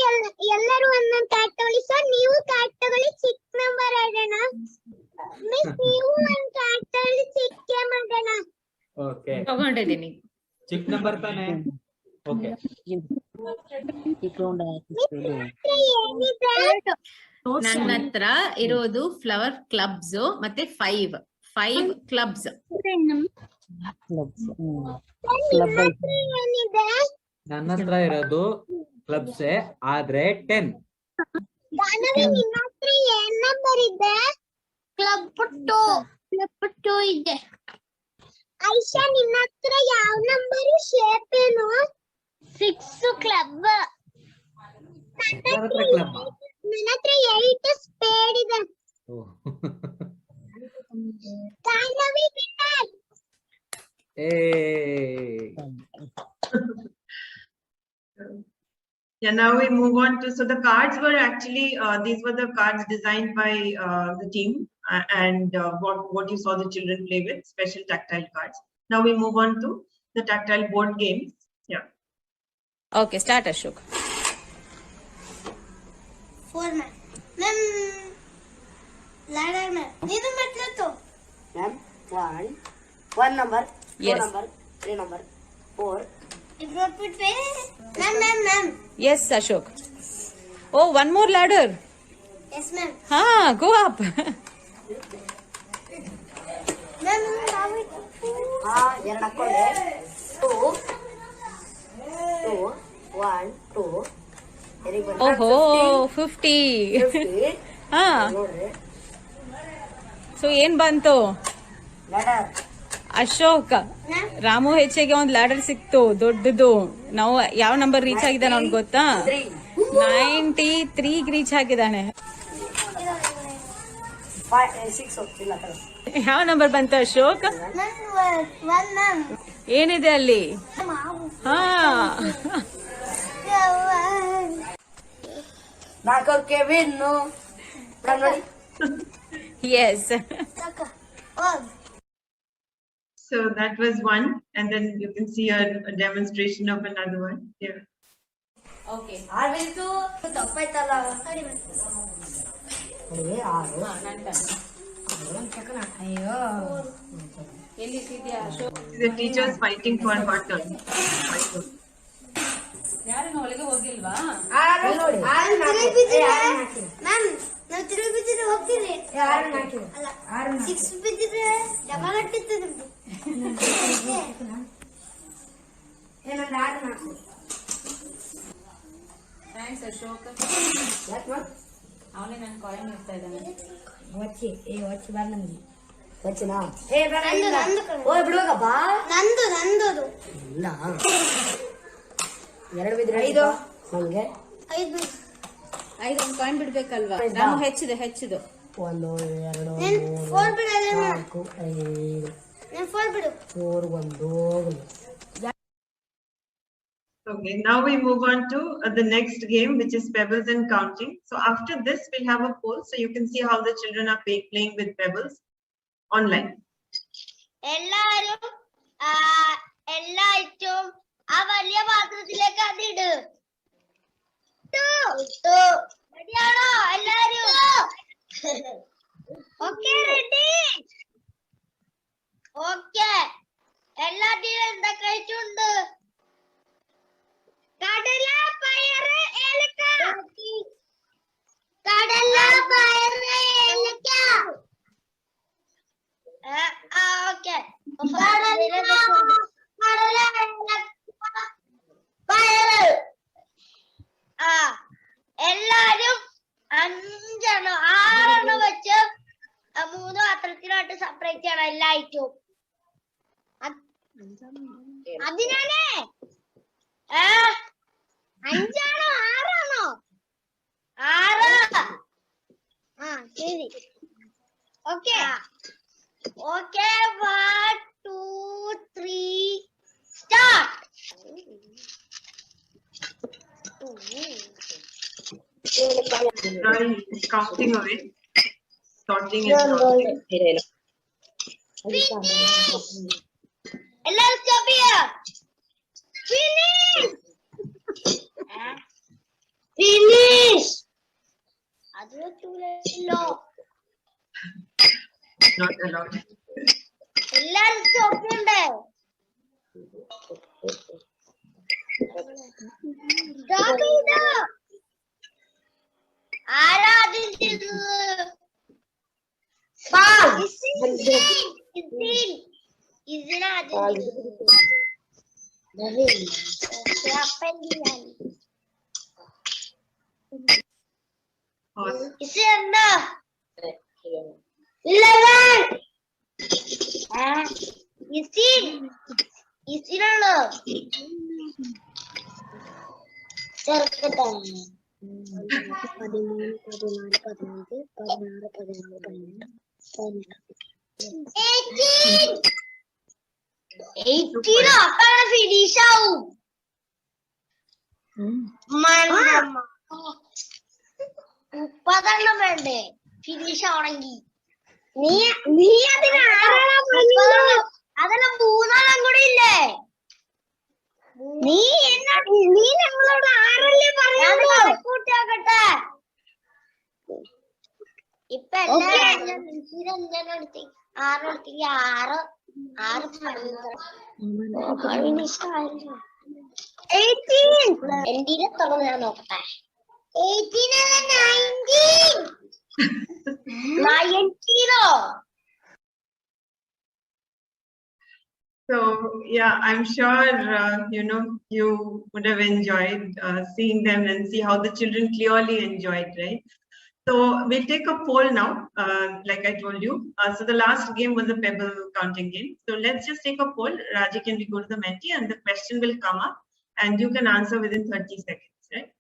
ಎಲ್ಲರೂ ಒಂದೊಂದು ಕಾರ್ಡ್ ತಗೊಳ್ಳಿ ಸರ್. ನೀವು ಕಾರ್ಡ್ ತಗೊಳ್ಳಿ, ಚಿಕ್ಕ ನಂಬರ್ ಆಡೋಣ. ಮಿಸ್, ನೀವು ಒಂದು ಕಾರ್ಡ್ ತಗೊಳ್ಳಿ, ಚಿಕ್ಕ ಮಾಡೋಣ. ಓಕೆ, ತಗೊಂಡಿದ್ದೀನಿ. ಚಿಕ್ಕ ನಂಬರ್ ತಾನೆ? Okay. ನನ್ನ ಹತ್ರ ಇರೋದು ಫ್ಲವರ್ ಕ್ಲಬ್ಸ್ ಮತ್ತೆ 5 ಕ್ಲಬ್ಸ್. ನನ್ನ ಹತ್ರ ಇರೋದು ಕ್ಲಬ್ಸ್ ಆದ್ರೆ 10. ನಿನ್ನ ಹತ್ರ ಏನ್ ನಂಬರ್ ಇದೆ? ಕ್ಲಬ್ 2 ಇದೆ. ಐಶಾ ನಿನ್ನ ಹತ್ರ ಯಾವ ನಂಬರ್ ಶೇಪ್ ಏನು? 6 ಕ್ಲಬ್. ನನ್ನ ಹತ್ರ 8 ಸ್ಪೇಡ್ ಇದೆ. Yeah, now we move on to, so the cards were actually, these were the cards designed by the team and what you saw the children play with, special tactile cards. Now we move on to the tactile board games. Yeah. Okay, start Ashok. 4 ma'am. Ma'am ladder ma'am. नींद मतलब तो. Ma'am 1 number, 2 number, 3 number, 4. Ma'am. Yes, Ashok. Oh, one more ladder. Yes, ma'am. Go up. Ma'am, ಎರಡು ಹಾಕೊಂಡೆ. 2, 1, 2. Oh, 50. So ಏನ್ ಬಂತು? Ladder. Ashok, Ramu ಹೆಚ್ಚಿಗೆ ಒಂದು ladder ಸಿಕ್ತು ದೊಡ್ಡದು. ನಾವು ಯಾವ ನಂಬರ್ ರೀಚ್ ಆಗಿದ್ದಾನೆ ಅವ್ನ್ ಗೊತ್ತಾ? 93 ರೀಚ್ ಆಗಿದ್ದಾನೆ. ಯಾವ ನಂಬರ್ ಬಂತು ಅಶೋಕ್? ಏನಿದೆ ಅಲ್ಲಿ? S. So that was one, and then you can see a demonstration of another one. Yeah. Okay. The teachers fighting for her turn. ಯಾರನ್ನ ಒಳಗೆ ಹೋಗಿಲ್ವಾ? ಮ್ಯಾಮ್ ನಾವು ತಿರುಗಿ ಬಿದ್ದಿದ್ರೆ ಹೋಗ್ತೀರಿ. 6 ಬಿದ್ದಿದ್ರೆ ಡಬಲ್ ಹಟ್ಟಿತ್ತು ನಿಮ್ದು. ಥ್ಯಾಂಕ್ಸ್ ಅಶೋಕ್. ಅವನೇ ನನ್ನ ಕಾಯಿನ್ ಇರ್ತಾ ಇದ್ದಾನೆ. ಐದು ಕಾಯಿನ್ ಬಿಡ್ಬೇಕಲ್ವಾ? ನಾವು ಹೆಚ್ಚಿದೆ 1 2 4 ಬಿಡು. 4 1. Okay, now we move on to the next game, which is pebbles and counting. So after this, we'll have a poll, so you can see how the children are playing with pebbles online. എല്ലാ ഐറ്റവും ആ വലിയ പാത്രത്തിലേക്ക് അതിട്. റെഡിയാണോ എല്ലാരും? Okay ready. Okay എല്ലാത്തിനും എന്താ കഴിച്ചുണ്ട്? കടല പയറ് ഏലക്ക. കടല പയറ് ഏലക്ക. ഓക്കെ പയറ്. എല്ലാരും 5 6 വെച്ച് 3 പാത്രത്തിലോട്ട് സെപ്പറേറ്റ് ചെയ്യണം എല്ലാ ഐറ്റവും. അതിനാണ് 5 ആണോ 6 ആണോ? 6. ശരി. Okay okay 1 2 3 start. Counting away, sorting and counting. Let's stop here. Finish. Finish. Adho tullo. Not allowed. Let's stop here. വേണ്ടേ ഫിനിഷ് ആണെങ്കിൽ നീ അതിന് അതെല്ലാം മൂന്നാളം കൂടി ഇല്ലേ നീ ഞങ്ങളോട് ആറല്ലേ പറഞ്ഞൂട്ടാക്കട്ടെ ഇപ്പൊ ആറെടുത്തേക്ക് ആറ് എന്റെ തുറന്ന് ഞാൻ നോക്കട്ടെ 18 and 19. So yeah, I'm sure you would have enjoyed seeing them and see how the children clearly enjoyed, right? So we'll take a poll now, like I told you. So the last game was a pebble counting game. So let's just take a poll. Raji, can we go to the Menti and the question will come up and you can answer within 30 seconds, right?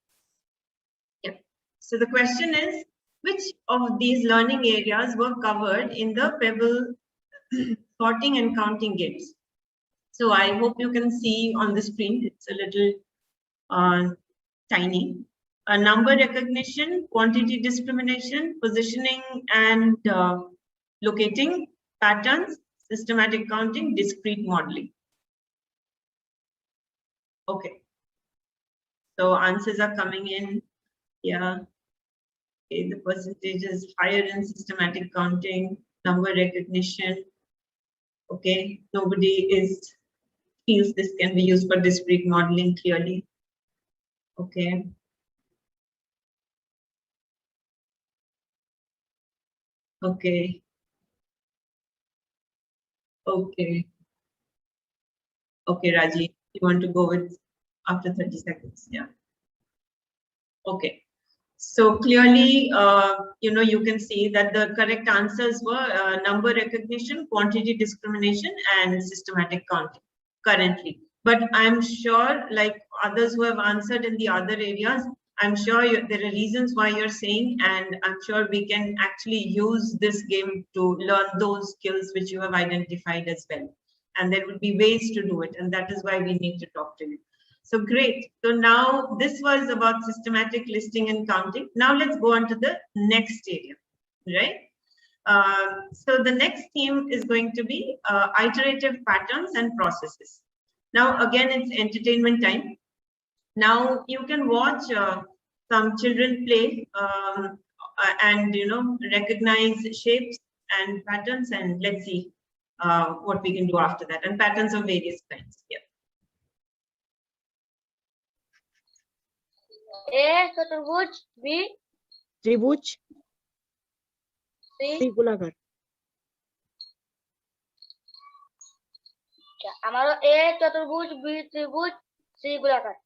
Yeah. So the question is, which of these learning areas were covered in the pebble sorting and counting games? So I hope you can see on the screen, it's a little tiny. Number recognition, quantity discrimination, positioning and locating, patterns, systematic counting, discrete modeling. Okay. So answers are coming in. Yeah. Okay, the percentage is higher in systematic counting, number recognition. Okay, nobody feels this can be used for discrete modeling clearly. Okay. Okay. Okay. Okay, Raji, you want to go with after 30 seconds? Yeah. Okay. So clearly, you can see that the correct answers were number recognition, quantity discrimination, and systematic counting currently. But I'm sure, like others who have answered in the other areas, I'm sure there are reasons why you're saying, and I'm sure we can actually use this game to learn those skills which you have identified as well. And there will be ways to do it, and that is why we need to talk to you. So great. So now this was about systematic listing and counting. Now let's go on to the next area, right? So the next theme is going to be iterative patterns and processes. Now again, it's entertainment time. Now you can watch some children play and recognize shapes and patterns, and let's see what we can do after that, and patterns of various kinds. Yeah. A चतुर्भुज, B त्रिभुज, C त्रिगोलाकार। हमारा A चतुर्भुज, B त्रिभुज, C गोलाकार।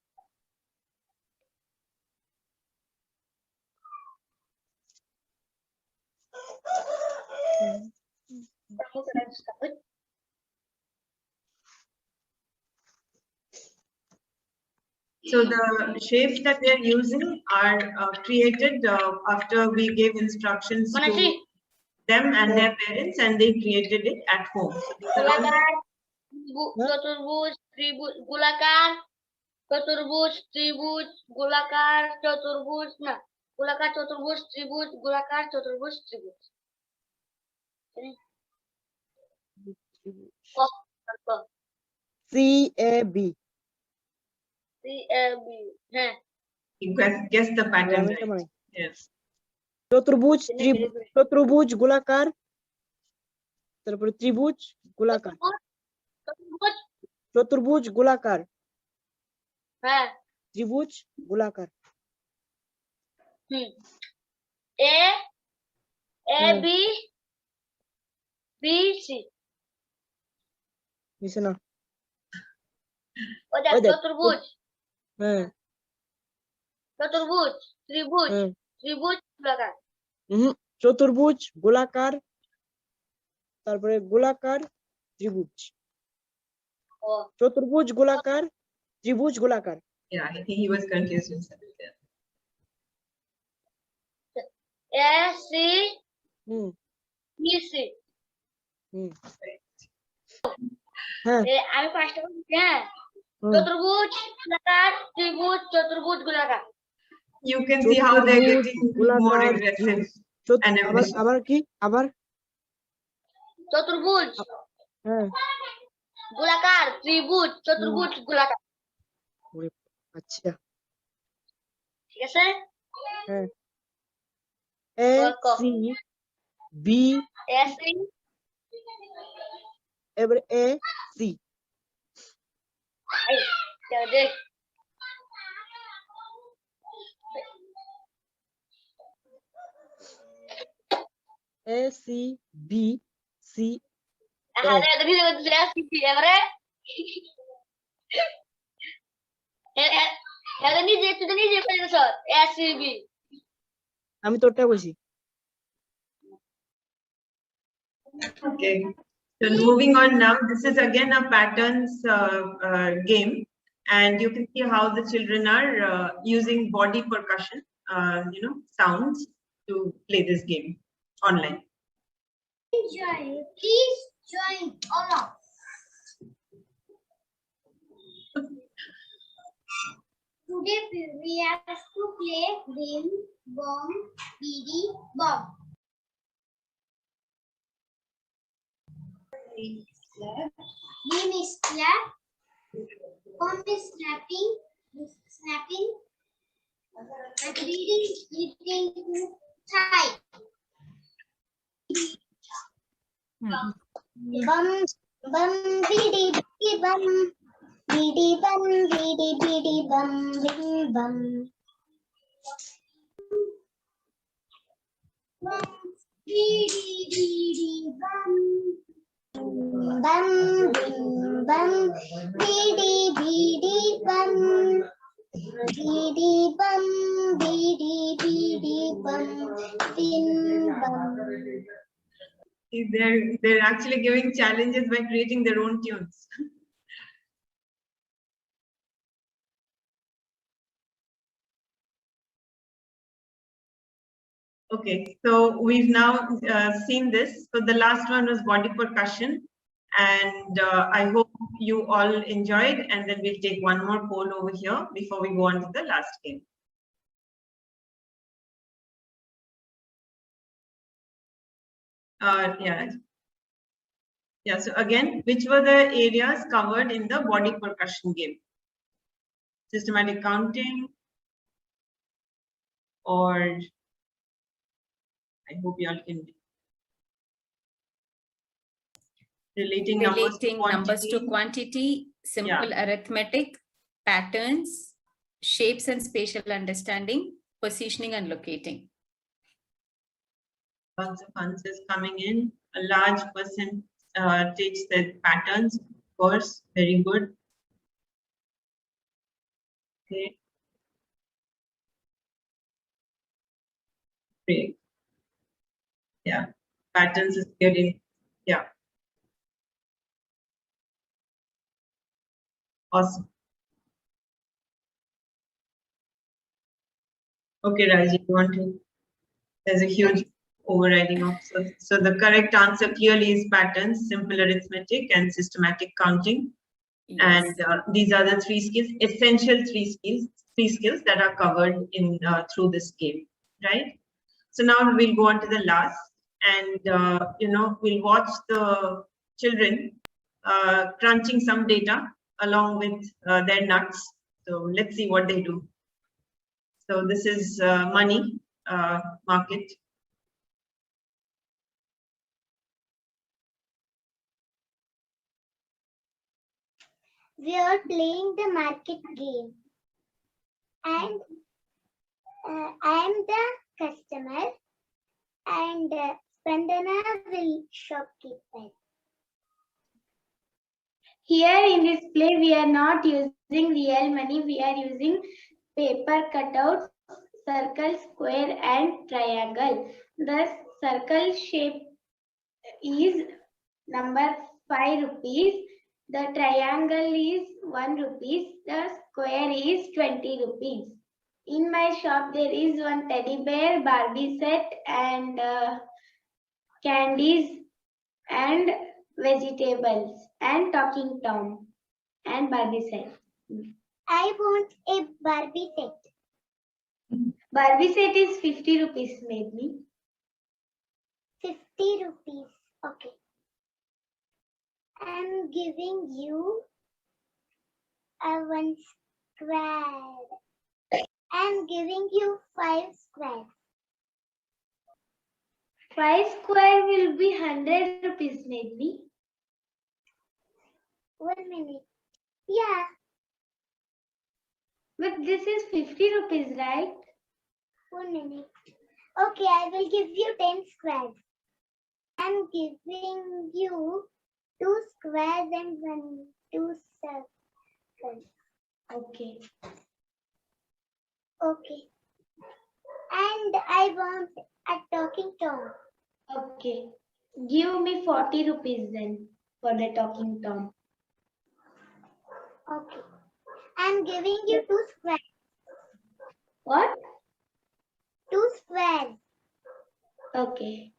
So the shapes that we are using are created after we gave instructions to them and their parents, and they created it at home. चतुर्भुज, त्रिभुज, गोलाकार, चतुर्भुज, त्रिभुज, गोलाकार, चतुर्भुज ना गोलाकार, चतुर्भुज, त्रिभुज, गोलाकार, चतुर्भुज, त्रिभुज। CAB। CAB है। You guess the pattern, right? Yes. चतुर्भुज, चतुर्भुज, गोलाकार, तारपर त्रिभुज, गोलाकार, चतुर्भुज, गोलाकार। है। त्रिभुज गोलाकार A हाँ, B B C. मिसना Oh, that's ओए देख चतुर्भुज. हाँ चतुर्भुज, त्रिभुज, हाँ त्रिभुज गोलाकार. चतुर्भुज गोलाकार তারপরে গোলাকার ত্রিভুজ Oh. চতুর্ভুজ গোলাকার ত্রিভুজ গোলাকার Yeah, I think he was confused himself there. A C hmm B C. হুম হ্যাঁ আমি পাঁচটা বলছি, হ্যাঁ। হুম। চতুর্ভুজ গোলাকার ত্রিভুজ চতুর্ভুজ গোলাকার. You can see how they're getting more গোলাকার aggressive and আবার ambitious. আবার কি আবার চতুর্ভুজ হ্যাঁ গোলাকার ত্রিভুজ চতুর্ভুজ গোলাকার. ওরে, আচ্ছা ঠিক আছে? হ্যাঁ A C B A C এবারে এ সি দেখ. এ সি বি সি এবারে নিজে স্যার A C B. আমি তোরটা বলছি Okay. So moving on now, this is again a patterns game, and you can see how the children are using body percussion, sounds to play this game online. Please join all. Today we have to play Bim Bom Bidi Bom. Bim is clap. Bom is snapping. And Bidi is lifting tight. Bum bum bidi bidi bum. Bidi bum bidi bum bim bum. Bum bidi bum. Bum bim bum bidi bum. Bidi bum bidi bum bim bum. They're actually giving challenges by creating their own tunes. Okay, so we've now seen this. So the last one was body percussion, and I hope you all enjoyed. And then we'll take one more poll over here before we go on to the last game. Yeah. So again, which were the areas covered in the body percussion game? Systematic counting, or I hope you all can. Relating numbers to quantity, simple arithmetic, patterns, shapes and spatial understanding, positioning and locating. Lots of answers coming in. A large percentage said patterns, of course, very good. Okay. Great. Yeah, patterns is getting, yeah. Awesome. Okay, Raji, you want to? There's a huge overriding of. So the correct answer clearly is patterns, simple arithmetic, and systematic counting. Yes. And these are the three skills, essential three skills that are covered in through this game, right? So now we'll go on to the last, and we'll watch the children crunching some data along with their nuts. So let's see what they do. So this is money market. We are playing the market game. and I am the customer, and Spandana will shopkeeper. Here in this play, we are not using real money. We are using paper cutouts, circle, square, and triangle. The circle shape is number 5 rupees. The triangle is 1 rupees. The square is 20 rupees. In my shop, there is one teddy bear, Barbie set, and candies and vegetables and talking Tom and Barbie set. I want a Barbie set. Barbie set is 50 rupees, maybe. 50 rupees. Okay. I'm giving you a 1 square. I'm giving you 5 squares. 5 square will be 100 rupees, maybe. 1 minute. Yeah. But this is 50 rupees, right? 1 minute. Okay, I will give you 10 squares. I'm giving you 2 squares and 2 circles. Okay. Okay. And I want a talking Tom. Okay. Give me 40 rupees then for the talking Tom. Okay. I'm giving you 2 squares. What? 2 squares. Okay.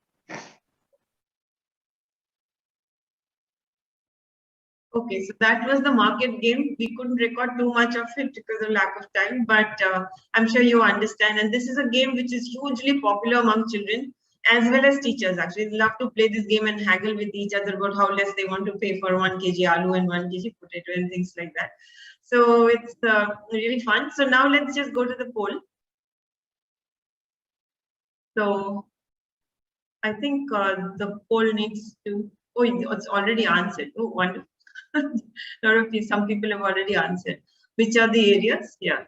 Okay, so that was the market game. We couldn't record too much of it because of lack of time, but I'm sure you understand. And this is a game which is hugely popular among children as well as teachers. Actually, they love to play this game and haggle with each other about how less they want to pay for 1 kg aloo and 1 kg potato and things like that. So it's really fun. So now let's just go to the poll. So I think the poll needs to, oh, it's already answered. Oh, wonderful. Some people have already answered. Which are the areas? Yeah.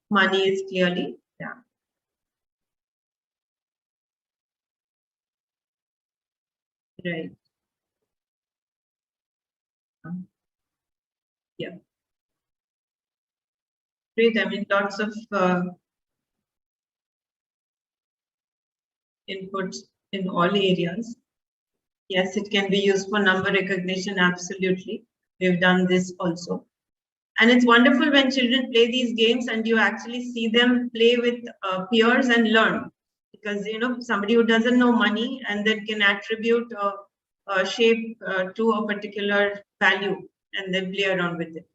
Money is clearly, yeah. Right. Yeah. Great. I mean, lots of inputs in all areas. Yes, it can be used for number recognition. Absolutely. We've done this also. And it's wonderful when children play these games and you actually see them play with peers and learn. Because, you know, somebody who doesn't know money and then can attribute a shape to a particular value and then play around with it.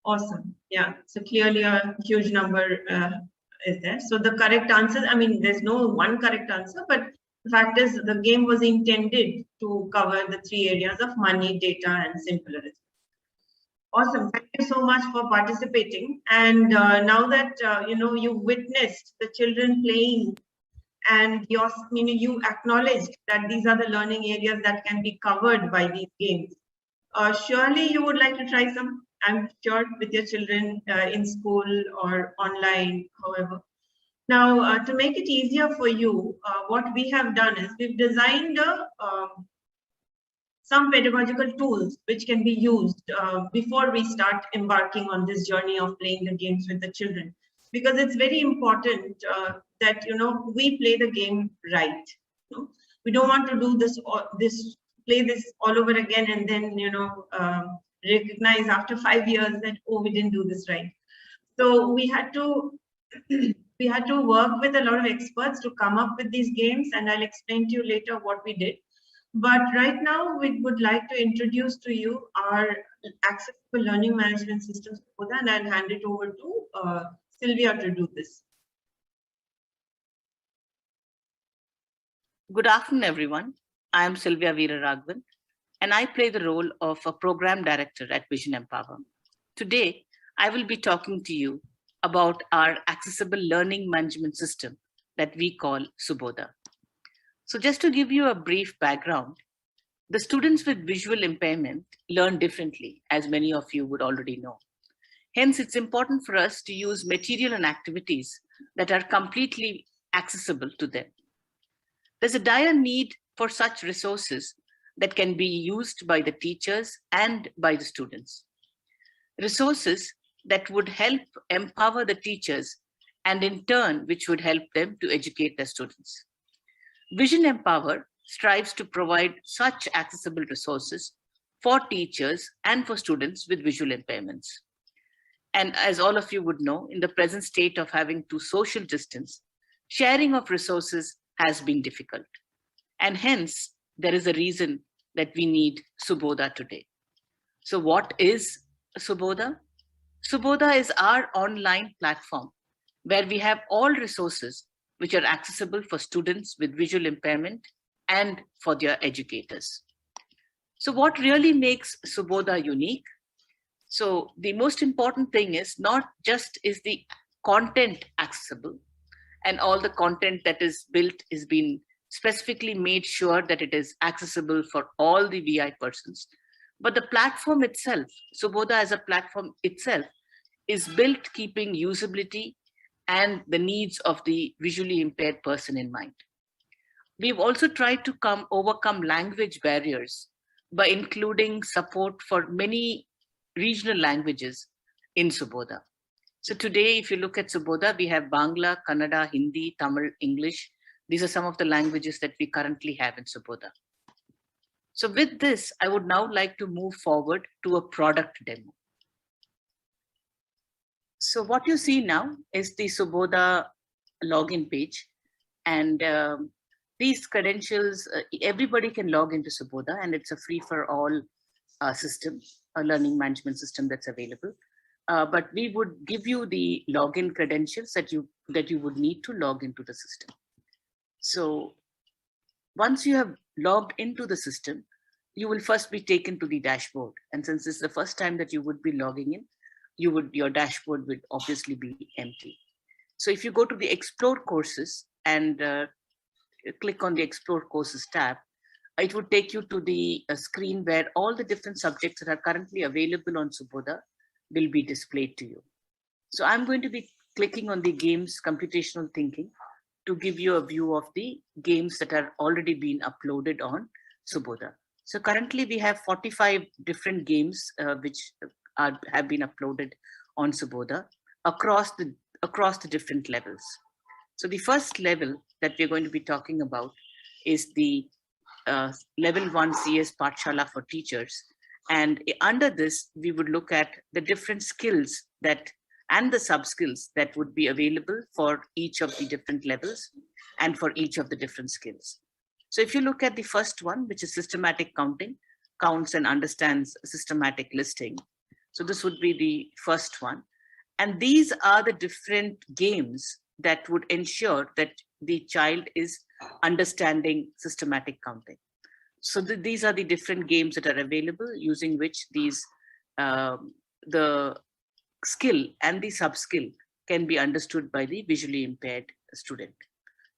Awesome. Yeah. So clearly a huge number is there. So the correct answer, I mean, there's no one correct answer, but the fact is the game was intended to cover the 3 areas of money, data, and simple arithmetic. Awesome. Thank you so much for participating. And now that you know, you witnessed the children playing and you acknowledged that these are the learning areas that can be covered by these games. Surely you would like to try some, I'm sure, with your children in school or online, however. Now, to make it easier for you, what we have done is we've designed some pedagogical tools which can be used before we start embarking on this journey of playing the games with the children. Because it's very important that, you know, we play the game right. You know? We don't want to do play this all over again and then, you know, recognize after 5 years that, oh, we didn't do this right. So we had to work with a lot of experts to come up with these games, and I'll explain to you later what we did. But right now, we would like to introduce to you our accessible learning management system, and I'll hand it over to Sylvia to do this. Good afternoon, everyone. I am Sylvia Veeraraghavan, and I play the role of a program director at Vision Empower. Today, I will be talking to you about our accessible learning management system that we call Subodha. So just to give you a brief background, the students with visual impairment learn differently, as many of you would already know. Hence, it's important for us to use material and activities that are completely accessible to them. There's a dire need for such resources that can be used by the teachers and by the students. Resources that would help empower the teachers and in turn, which would help them to educate their students. Vision Empower strives to provide such accessible resources for teachers and for students with visual impairments. And as all of you would know, in the present state of having to social distance, sharing of resources has been difficult. And hence, there is a reason that we need Subodha today. So what is Subodha? Subodha is our online platform where we have all resources which are accessible for students with visual impairment and for their educators. So what really makes Subodha unique? So the most important thing is not just is the content accessible, and all the content that is built is being specifically made sure that it is accessible for all the VI persons, but the platform itself, Subodha as a platform itself, is built keeping usability and the needs of the visually impaired person in mind. We've also tried to overcome language barriers by including support for many regional languages in Subodha. So today, if you look at Subodha, we have Bangla, Kannada, Hindi, Tamil, English. These are some of the languages that we currently have in Subodha. So with this, I would now like to move forward to a product demo. So what you see now is the Subodha login page, and these credentials, everybody can log into Subodha, and it's a free for all system, a learning management system that's available. But we would give you the login credentials that you would need to log into the system. So once you have logged into the system, you will first be taken to the dashboard. And since this is the first time that you would be logging in, your dashboard would obviously be empty. So if you go to the Explore Courses and click on the Explore Courses tab, it would take you to the screen where all the different subjects that are currently available on Subodha will be displayed to you. So I'm going to be clicking on the games computational thinking to give you a view of the games that are already been uploaded on Subodha. So currently we have 45 different games which have been uploaded on Subodha across the different levels. So the first level that we're going to be talking about is the level 1 CS Pathshala for teachers. And under this, we would look at the different skills and the sub-skills that would be available for each of the different levels and for each of the different skills. So if you look at the first one, which is systematic counting, counts and understands systematic listing. So this would be the first one. And these are the different games that would ensure that the child is understanding systematic counting. So these are the different games that are available using which these the skill and the sub-skill can be understood by the visually impaired student.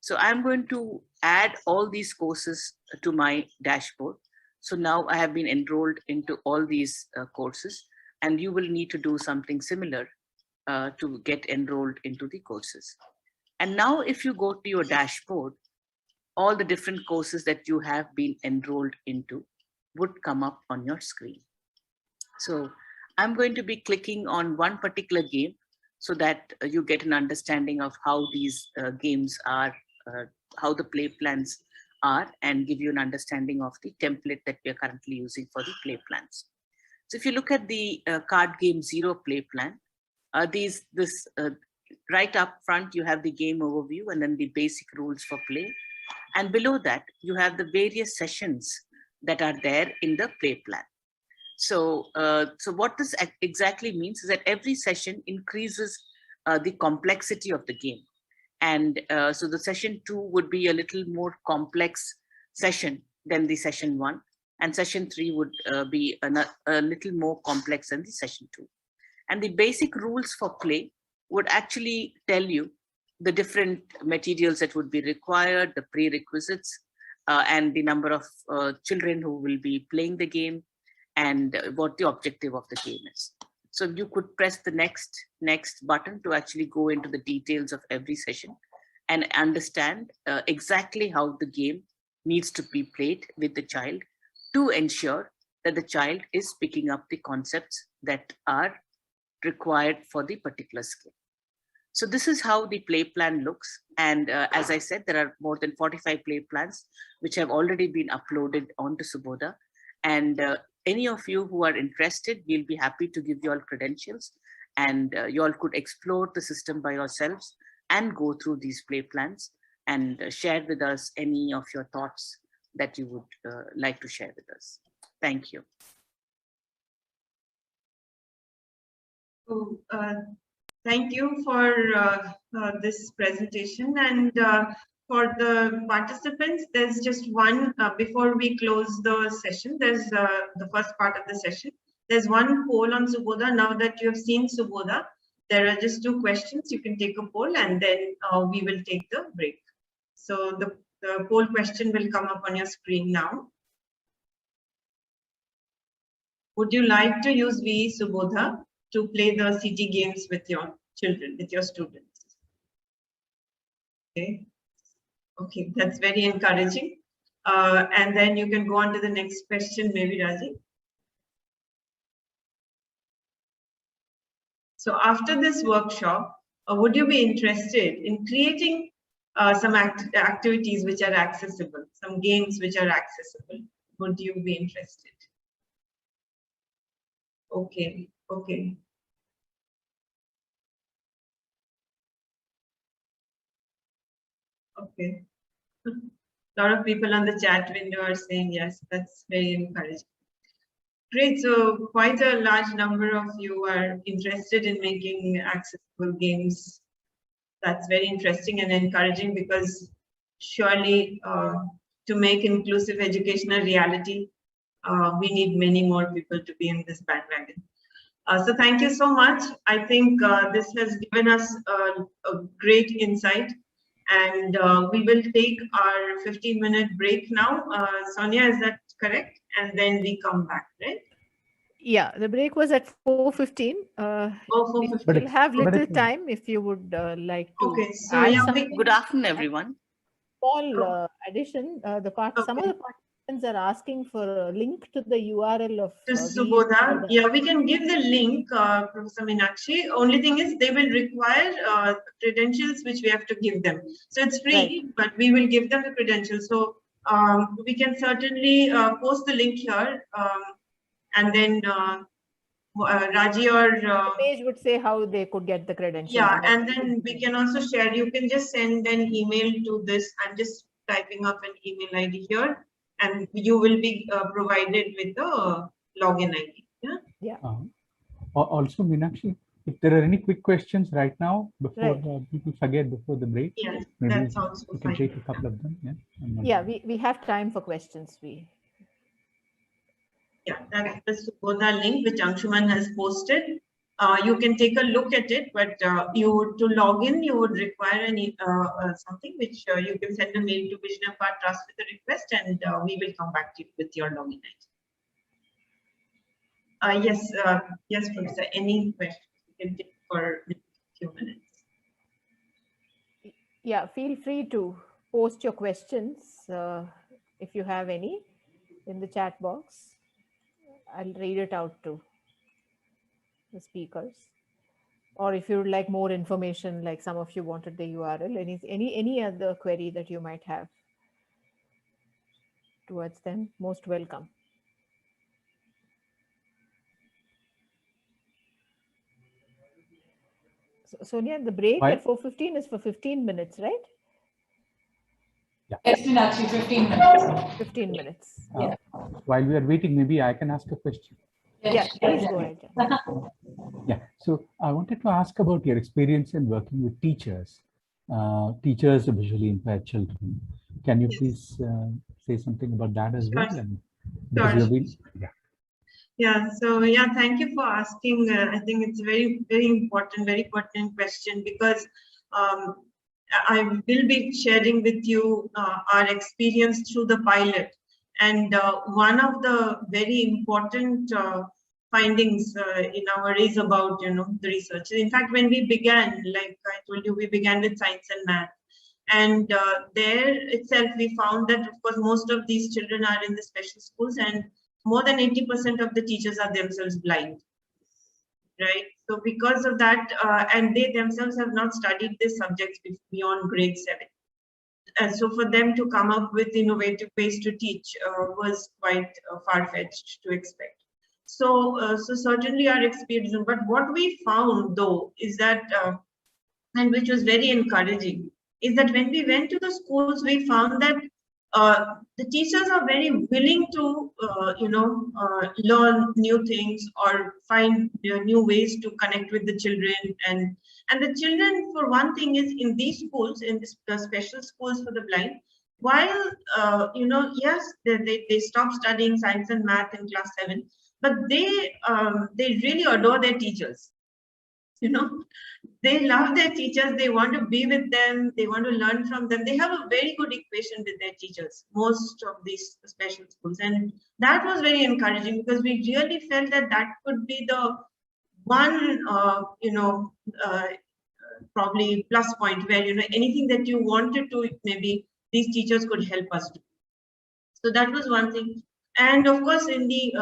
So I'm going to add all these courses to my dashboard. So now I have been enrolled into all these courses, and you will need to do something similar to get enrolled into the courses. And now if you go to your dashboard, all the different courses that you have been enrolled into would come up on your screen. So I'm going to be clicking on one particular game so that you get an understanding of how these games are, how the play plans are, and give you an understanding of the template that we are currently using for the play plans. So if you look at the card game 0 play plan, right up front, you have the game overview and then the basic rules for play. And below that, you have the various sessions that are there in the play plan. So, what this exactly means is that every session increases the complexity of the game. And so the session 2 would be a little more complex session than the session 1. And session 3 would be a little more complex than the session 2. And the basic rules for play would actually tell you the different materials that would be required, the prerequisites, and the number of children who will be playing the game, and what the objective of the game is. So you could press the next button to actually go into the details of every session and understand exactly how the game needs to be played with the child to ensure that the child is picking up the concepts that are required for the particular skill. So this is how the play plan looks. And as I said, there are more than 45 play plans which have already been uploaded onto Subodha. And any of you who are interested, we'll be happy to give you all credentials, and you all could explore the system by yourselves and go through these play plans and share with us any of your thoughts that you would like to share with us. Thank you. So, thank you for this presentation, and for the participants, there's just one, before we close the session, there's the first part of the session. There's one poll on Subodha. Now that you have seen Subodha, there are just 2 questions. You can take a poll, and then we will take the break. So the poll question will come up on your screen now. Would you like to use VE Subodha to play the CT games with your children, with your students? Okay. Okay, that's very encouraging. And then you can go on to the next question, maybe, Raji. So after this workshop, would you be interested in creating some activities which are accessible, some games which are accessible? Would you be interested? Okay, okay. Okay. A lot of people on the chat window are saying yes. That's very encouraging. Great. So quite a large number of you are interested in making accessible games. That's very interesting and encouraging, because surely to make inclusive education a reality, we need many more people to be in this bandwagon. So thank you so much. I think this has given us a great insight. And we will take our 15-minute break now. Sonia, is that correct? And then we come back, right? Yeah, the break was at 4:15. We still have little time if you would like to. Okay, so add yeah, something. Good afternoon, everyone. Small addition. Some of the participants are asking for a link to the URL of Subodha. Yeah, we can give the link, Professor Meenakshi. Only thing is they will require credentials which we have to give them. So it's free, but we will give them the credentials. So we can certainly post the link here, and then Raji or the page would say how they could get the credentials. Yeah, and then we can also share. You can just send an email to this. I'm just typing up an email ID here, and you will be provided with the login ID. Yeah. Yeah. Also, Meenakshi, if there are any quick questions right now before people forget before the break, yes, maybe that's also we can fine. take a couple of them. Yeah, we have time for questions. Yeah, that's the Subodha link which Anshuman has posted. You can take a look at it, but to log in, you would require something which you can send a mail to Vision Empire Trust with a request, and we will come back to you with your login ID. Yes, Professor. Any questions you can take for a few minutes? Yeah, feel free to post your questions if you have any in the chat box. I'll read it out to the speakers. Or if you would like more information, like some of you wanted the URL, any other query that you might have towards them, most welcome. So, Sonia, the break at 4:15 is for 15 minutes, right? Yeah. Yes, Meenakshi, 15 minutes. 15 minutes. Yeah. While we are waiting, maybe I can ask a question. Yeah, please go ahead. Yeah, so I wanted to ask about your experience in working with teachers, teachers of visually impaired children. Can you please say something about that as well? And Yeah, so yeah, thank you for asking. I think it's a very, very important, very pertinent question, because I will be sharing with you our experience through the pilot. And one of the very important findings in our race about, the research. In fact, when we began, like I told you, we began with science and math. And there itself, we found that, of course, most of these children are in the special schools, and more than 80% of the teachers are themselves blind, right? So because of that, and they themselves have not studied these subjects beyond grade 7. And so for them to come up with innovative ways to teach was quite far-fetched to expect. So, so certainly our experience, but what we found though is that, and which was very encouraging, is that when we went to the schools, we found that the teachers are very willing to, learn new things or find new ways to connect with the children. And the children, for one thing, is in these schools, in the special schools for the blind, while, yes, they stop studying science and math in class 7, but they really adore their teachers. They love their teachers, they want to be with them, they want to learn from them. They have a very good equation with their teachers, most of these special schools. And that was very encouraging, because we really felt that that could be the one, probably plus point where, anything that you wanted to, maybe these teachers could help us do. So that was one thing. And of course, in the,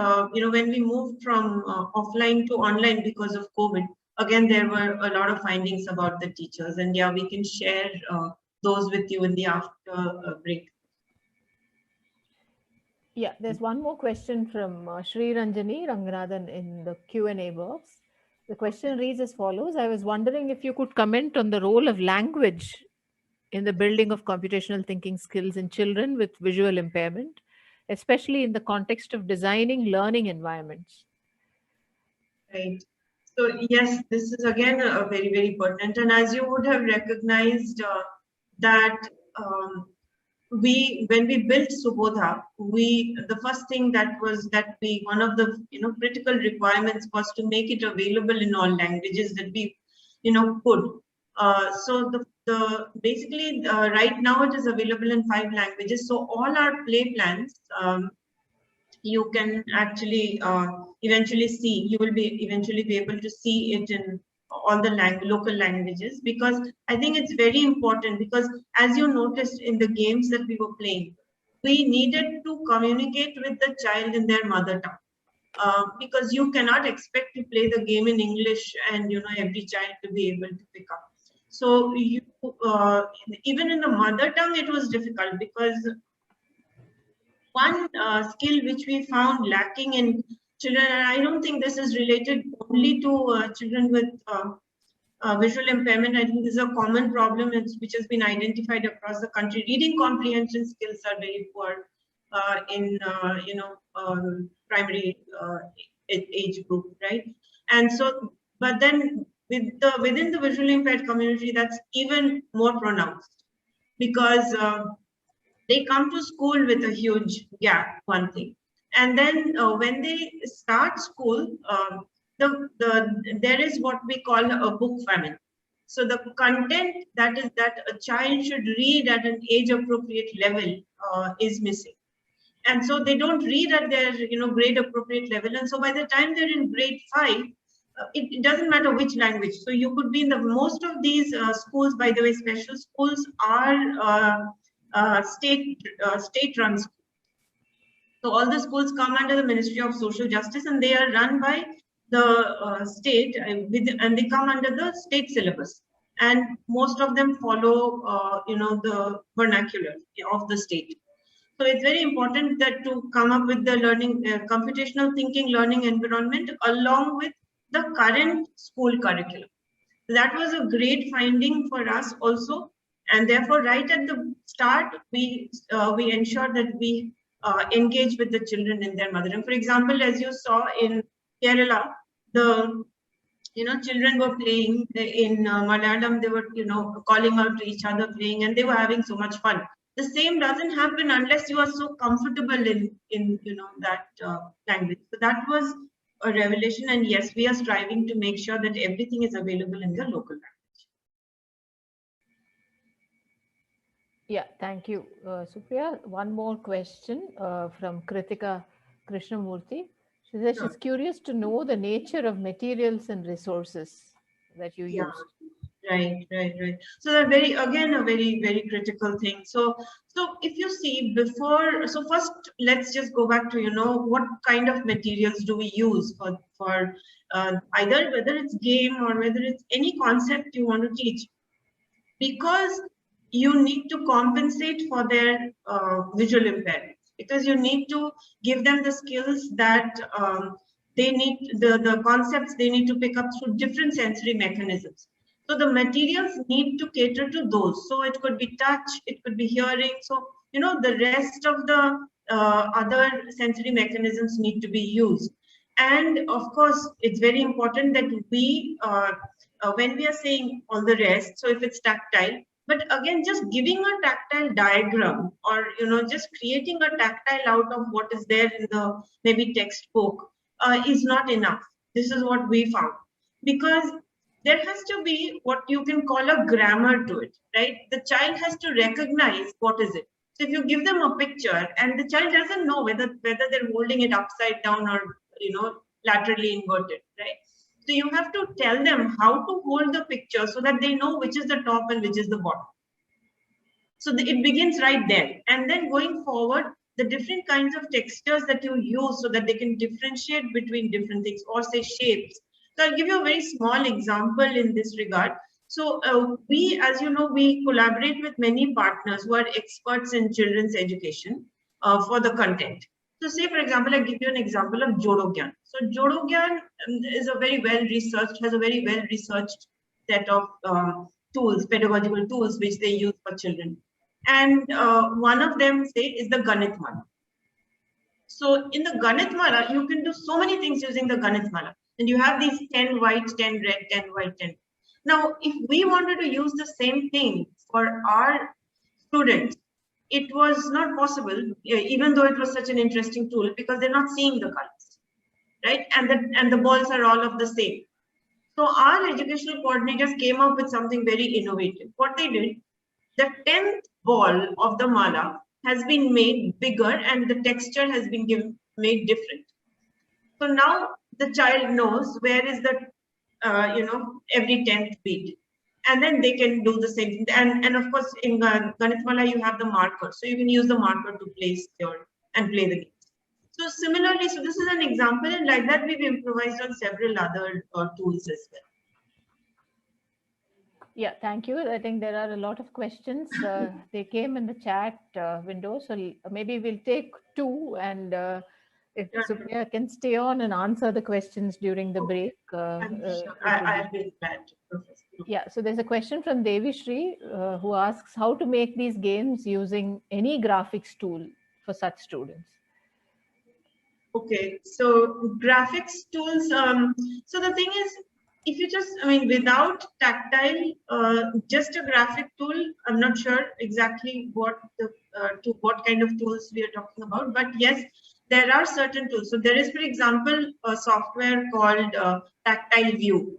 when we moved from offline to online because of COVID, again, there were a lot of findings about the teachers, and yeah, we can share those with you in the after break. Yeah, there's one more question from Sri Ranjani Ranganathan in the Q&A box. The question reads as follows: I was wondering if you could comment on the role of language in the building of computational thinking skills in children with visual impairment, especially in the context of designing learning environments. Right. So yes, this is again a very, very pertinent. And as you would have recognized that when we built Subodha, the first thing one of the critical requirements was to make it available in all languages that we could. So basically right now it is available in 5 languages. So all our play plans, you can actually eventually see, you will eventually be able to see it in all the local languages, because I think it's very important, because as you noticed in the games that we were playing, we needed to communicate with the child in their mother tongue, because you cannot expect to play the game in English and every child to be able to pick up. So even in the mother tongue it was difficult, because one skill which we found lacking in children, and I don't think this is related only to children with visual impairment. I think this is a common problem which has been identified across the country. Reading comprehension skills are very poor in primary age group, right? And so, but then within the visually impaired community, that's even more pronounced, because they come to school with a huge gap, one thing. And then when they start school, there is what we call a book famine. So the content that a child should read at an age appropriate level is missing. And so they don't read at their grade appropriate level. And so by the time they're in grade 5, it doesn't matter which language. So you could be in most of these schools, by the way, special schools are state-run schools. So all the schools come under the Ministry of Social Justice, and they are run by the state, and they come under the state syllabus. And most of them follow, the vernacular of the state. So it's very important that to come up with the learning, computational thinking learning environment along with the current school curriculum. That was a great finding for us also. And therefore, right at the start, we ensured that we engage with the children in their mother tongue. For example, as you saw in Kerala, the children were playing in Malayalam. They were calling out to each other, playing, and they were having so much fun. The same doesn't happen unless you are so comfortable in that language. So that was a revelation, and yes, we are striving to make sure that everything is available in the local language. Yeah, thank you, Supriya. One more question from Kritika Krishnamurthy. Sudesh is curious to know the nature of materials and resources that you Yeah. used. Right. So they're very, again, a very critical thing. So if you see before, so first let's just go back to, what kind of materials do we use for either whether it's game or whether it's any concept you want to teach, because you need to compensate for their visual impairments, because you need to give them the skills that they need, the concepts they need to pick up through different sensory mechanisms. So the materials need to cater to those. So it could be touch, it could be hearing. So, the rest of the other sensory mechanisms need to be used. And of course, it's very important that we, when we are saying all the rest, so if it's tactile, but again, just giving a tactile diagram or, just creating a tactile out of what is there in the maybe textbook is not enough. This is what we found, because there has to be what you can call a grammar to it, right? The child has to recognize what is it. So if you give them a picture and the child doesn't know whether they're holding it upside down or, laterally inverted, right? So you have to tell them how to hold the picture so that they know which is the top and which is the bottom. So it begins right there. And then going forward, the different kinds of textures that you use so that they can differentiate between different things, or say shapes. So I'll give you a very small example in this regard. So we, as you know, we collaborate with many partners who are experts in children's education for the content. So say, for example, I give you an example of Jodogyan. So Jodogyan is a very well-researched, has a very well-researched set of tools, pedagogical tools, which they use for children. And one of them, say, is the Ganitmala. So in the Ganitmala, you can do so many things using the Ganitmala. And you have these 10 white, 10 red, 10 white, 10. Now, if we wanted to use the same thing for our students, it was not possible, even though it was such an interesting tool, because they're not seeing the colors, right? And the balls are all of the same. So our educational coordinators came up with something very innovative. What they did, the 10th ball of the mala has been made bigger and the texture has been made different. So now the child knows where is the, every 10th beat. And then they can do the same thing. And of course, in Ganitmala, you have the marker. So you can use the marker to place and play the game. So similarly, so this is an example, and like that, we've improvised on several other tools as well. Yeah, thank you. I think there are a lot of questions. They came in the chat window. So maybe we'll take two, and if Supriya can stay on and answer the questions during the break. I'll be glad to, Professor. Yeah, so there's a question from Devi Shri who asks how to make these games using any graphics tool for such students. Okay, so graphics tools. So the thing is, if you just, without tactile, just a graphic tool, I'm not sure exactly what kind of tools we are talking about, but yes, there are certain tools. So there is, for example, a software called Tactile View.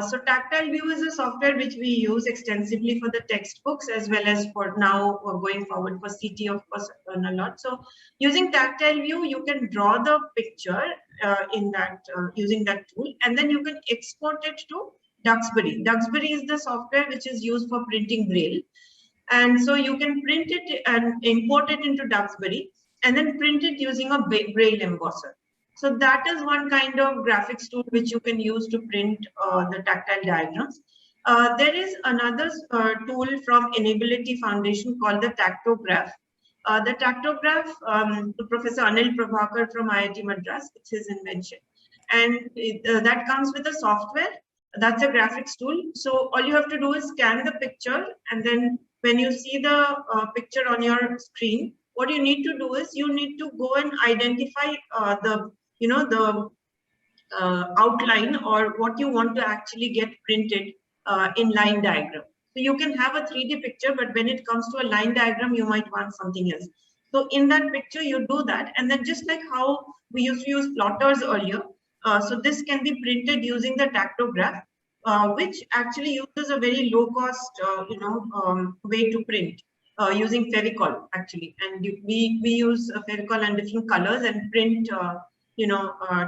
So Tactile View is a software which we use extensively for the textbooks, as well as for now going forward for CT, of course, a lot. So using Tactile View, you can draw the picture in that using that tool, and then you can export it to Duxbury. Duxbury is the software which is used for printing Braille, and so you can print it and import it into Duxbury, and then print it using a Braille embosser. So that is one kind of graphics tool which you can use to print the tactile diagrams. There is another tool from Enability Foundation called the Tactograph. The Tactograph, Professor Anil Prabhakar from IIT Madras, it's his invention. And that comes with a software. That's a graphics tool. So all you have to do is scan the picture, and then when you see the picture on your screen, what you need to do is you need to go and identify the outline or what you want to actually get printed in line diagram. So you can have a 3D picture, but when it comes to a line diagram, you might want something else. So in that picture, you do that. And then just like how we used to use plotters earlier, so this can be printed using the Tactograph, which actually uses a very low cost, way to print. Using Fevicol actually, and we use Fevicol and different colors and print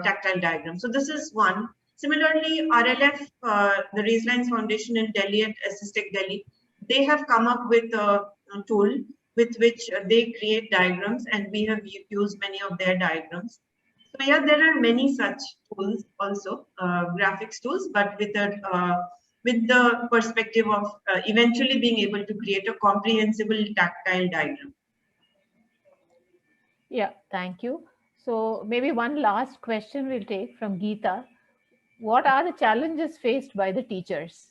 tactile diagram. So this is one. Similarly, RLF, the Raised Lines Foundation in Delhi at Assistek Delhi, they have come up with a tool with which they create diagrams, and we have used many of their diagrams. So yeah, there are many such tools also, graphics tools, but with the perspective of eventually being able to create a comprehensible tactile diagram. Yeah, thank you. So maybe one last question we'll take from Geeta. What are the challenges faced by the teachers?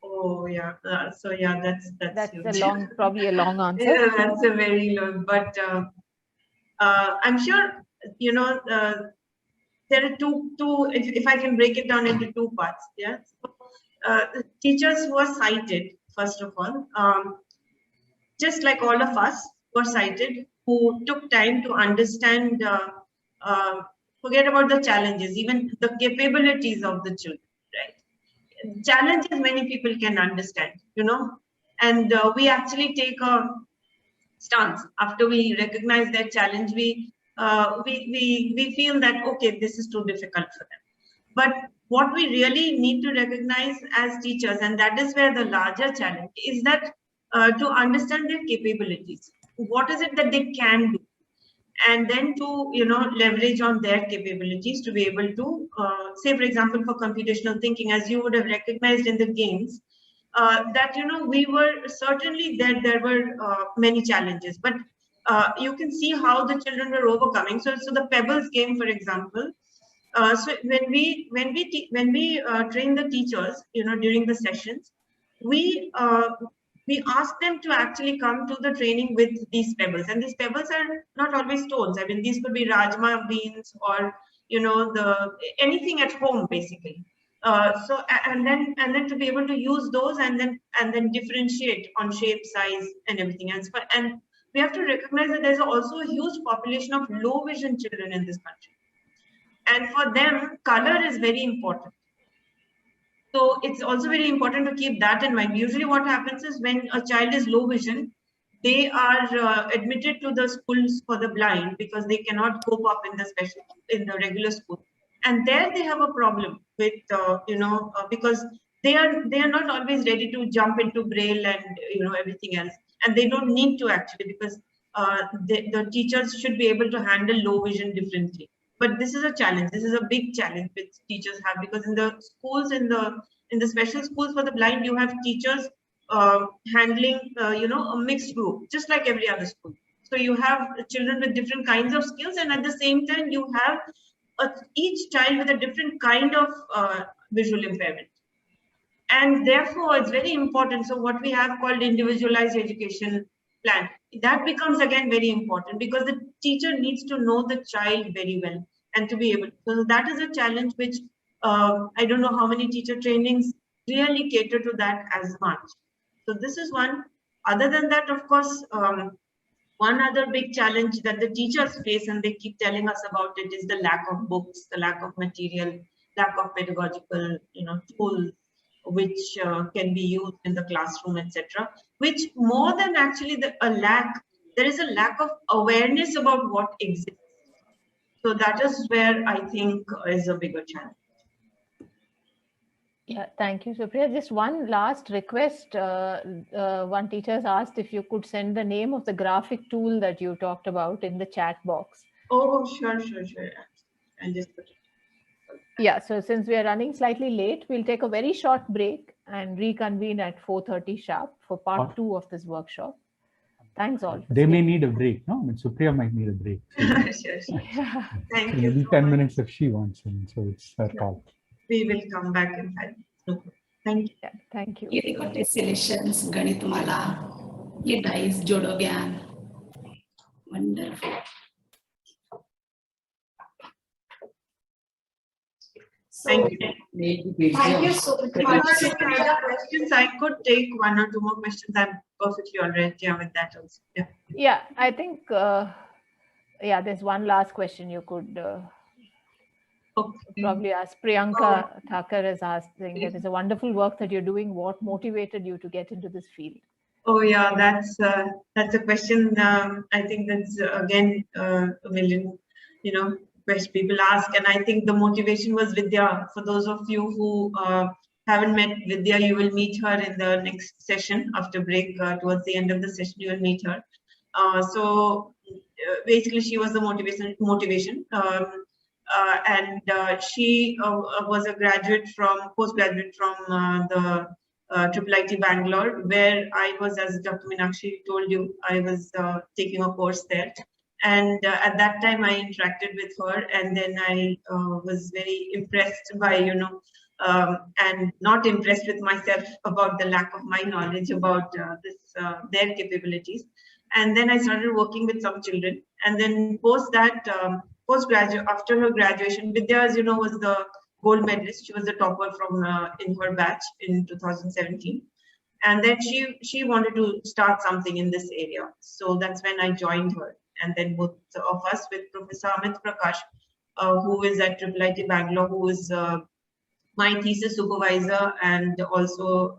Oh yeah, so yeah, that's a long, probably a long answer. Yeah, that's a very long, but I'm sure there are two. If I can break it down into two parts, yeah. So, teachers who are sighted, first of all, just like all of us who are sighted, who took time to understand. Forget about the challenges, even the capabilities of the children, right? Challenges many people can understand, and we actually take a stance after we recognize their challenge. We feel that, okay, this is too difficult for them. But what we really need to recognize as teachers, and that is where the larger challenge is, that to understand their capabilities, what is it that they can do, and then to leverage on their capabilities to be able to say, for example, for computational thinking, as you would have recognized in the games, that we were certainly there were many challenges, but you can see how the children were overcoming. So the Pebbles game, for example, so when we train the teachers, during the sessions, we ask them to actually come to the training with these pebbles, and these pebbles are not always stones. I mean, these could be rajma beans, or anything at home, basically. So and then to be able to use those and then differentiate on shape, size, and everything else. And we have to recognize that there's also a huge population of low vision children in this country, and for them, color is very important. So it's also very important to keep that in mind. Usually what happens is, when a child is low vision, they are admitted to the schools for the blind because they cannot cope up in the regular school. And there they have a problem with, because they are not always ready to jump into Braille and, everything else. And they don't need to, actually, because the teachers should be able to handle low vision differently. But this is a challenge. This is a big challenge which teachers have, because in the schools, in the special schools for the blind, you have teachers handling, a mixed group, just like every other school. So you have children with different kinds of skills, and at the same time, you have each child with a different kind of visual impairment. And therefore, it's very important. So what we have called individualized education plan, that becomes again very important, because the teacher needs to know the child very well and to be able to. So that is a challenge which I don't know how many teacher trainings really cater to that as much. So this is one. Other than that, of course, one other big challenge that the teachers face, and they keep telling us about it, is the lack of books, the lack of material, lack of pedagogical, tools which can be used in the classroom, etc. Which, more than actually there is a lack of awareness about what exists. So that is where I think is a bigger challenge. Yeah, thank you, Supriya. Just one last request. One teacher has asked if you could send the name of the graphic tool that you talked about in the chat box. Oh, sure. I'll just put it. Yeah, so since we are running slightly late, we'll take a very short break and reconvene at 4:30 sharp for part 2 of this workshop. Thanks all. They may need a break, no? I mean, Supriya might need a break. Sure. Yeah. Thank So you. maybe 10 minutes if she wants, and so it's her call. We will come back in 5 minutes. Thank you. Yeah, thank you. ये देखो टेस्टिलेशंस गणितमाला ये dice जोड़ो ज्ञान wonderful Thank you. Thank you so much. Questions, I could take 1 or 2 more questions. I'm perfectly all right with that also. Yeah, I think, there's one last question you could probably ask. Priyanka Thakur is asking, that is a wonderful work that you're doing. What motivated you to get into this field? Oh yeah, that's a question. I think that's again a million. people ask, and I think the motivation was Vidya. For those of you who haven't met Vidya, you will meet her in the next session after break. Towards the end of the session, you will meet her. Basically, she was the motivation. She was a postgraduate from the IIIT Bangalore, where I was, as Dr. Meenakshi told you, I was taking a course there. And at that time, I interacted with her, and then I was very impressed by, and not impressed with myself about the lack of my knowledge about their capabilities. And then I started working with some children. And then after her graduation, Vidya, as you know, was the gold medalist. She was the topper from in her batch in 2017. And then she wanted to start something in this area. So that's when I joined her. And then both of us with Professor Amit Prakash, who is at IIIT Bangalore, who is my thesis supervisor and also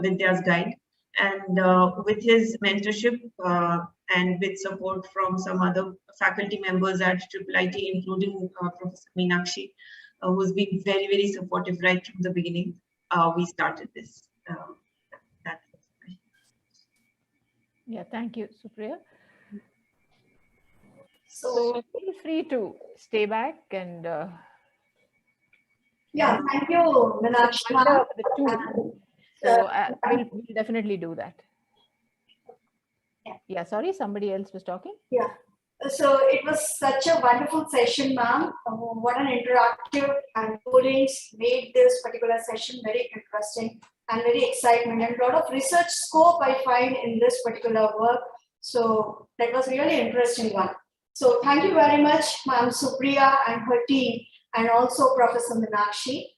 Vidya's guide. And with his mentorship and with support from some other faculty members at IIIT, including Professor Meenakshi, who's been very, very supportive right from the beginning, we started this. Yeah, thank you, Supriya. So feel free to stay back and yeah, thank you, Meenakshi. So we'll definitely do that. Yeah, sorry, somebody else was talking. Yeah, so it was such a wonderful session, ma'am. What an interactive and pollings made this particular session very interesting and very exciting, and a lot of research scope I find in this particular work. So that was really interesting one. So thank you very much, ma'am Supriya and her team, and also Professor Meenakshi.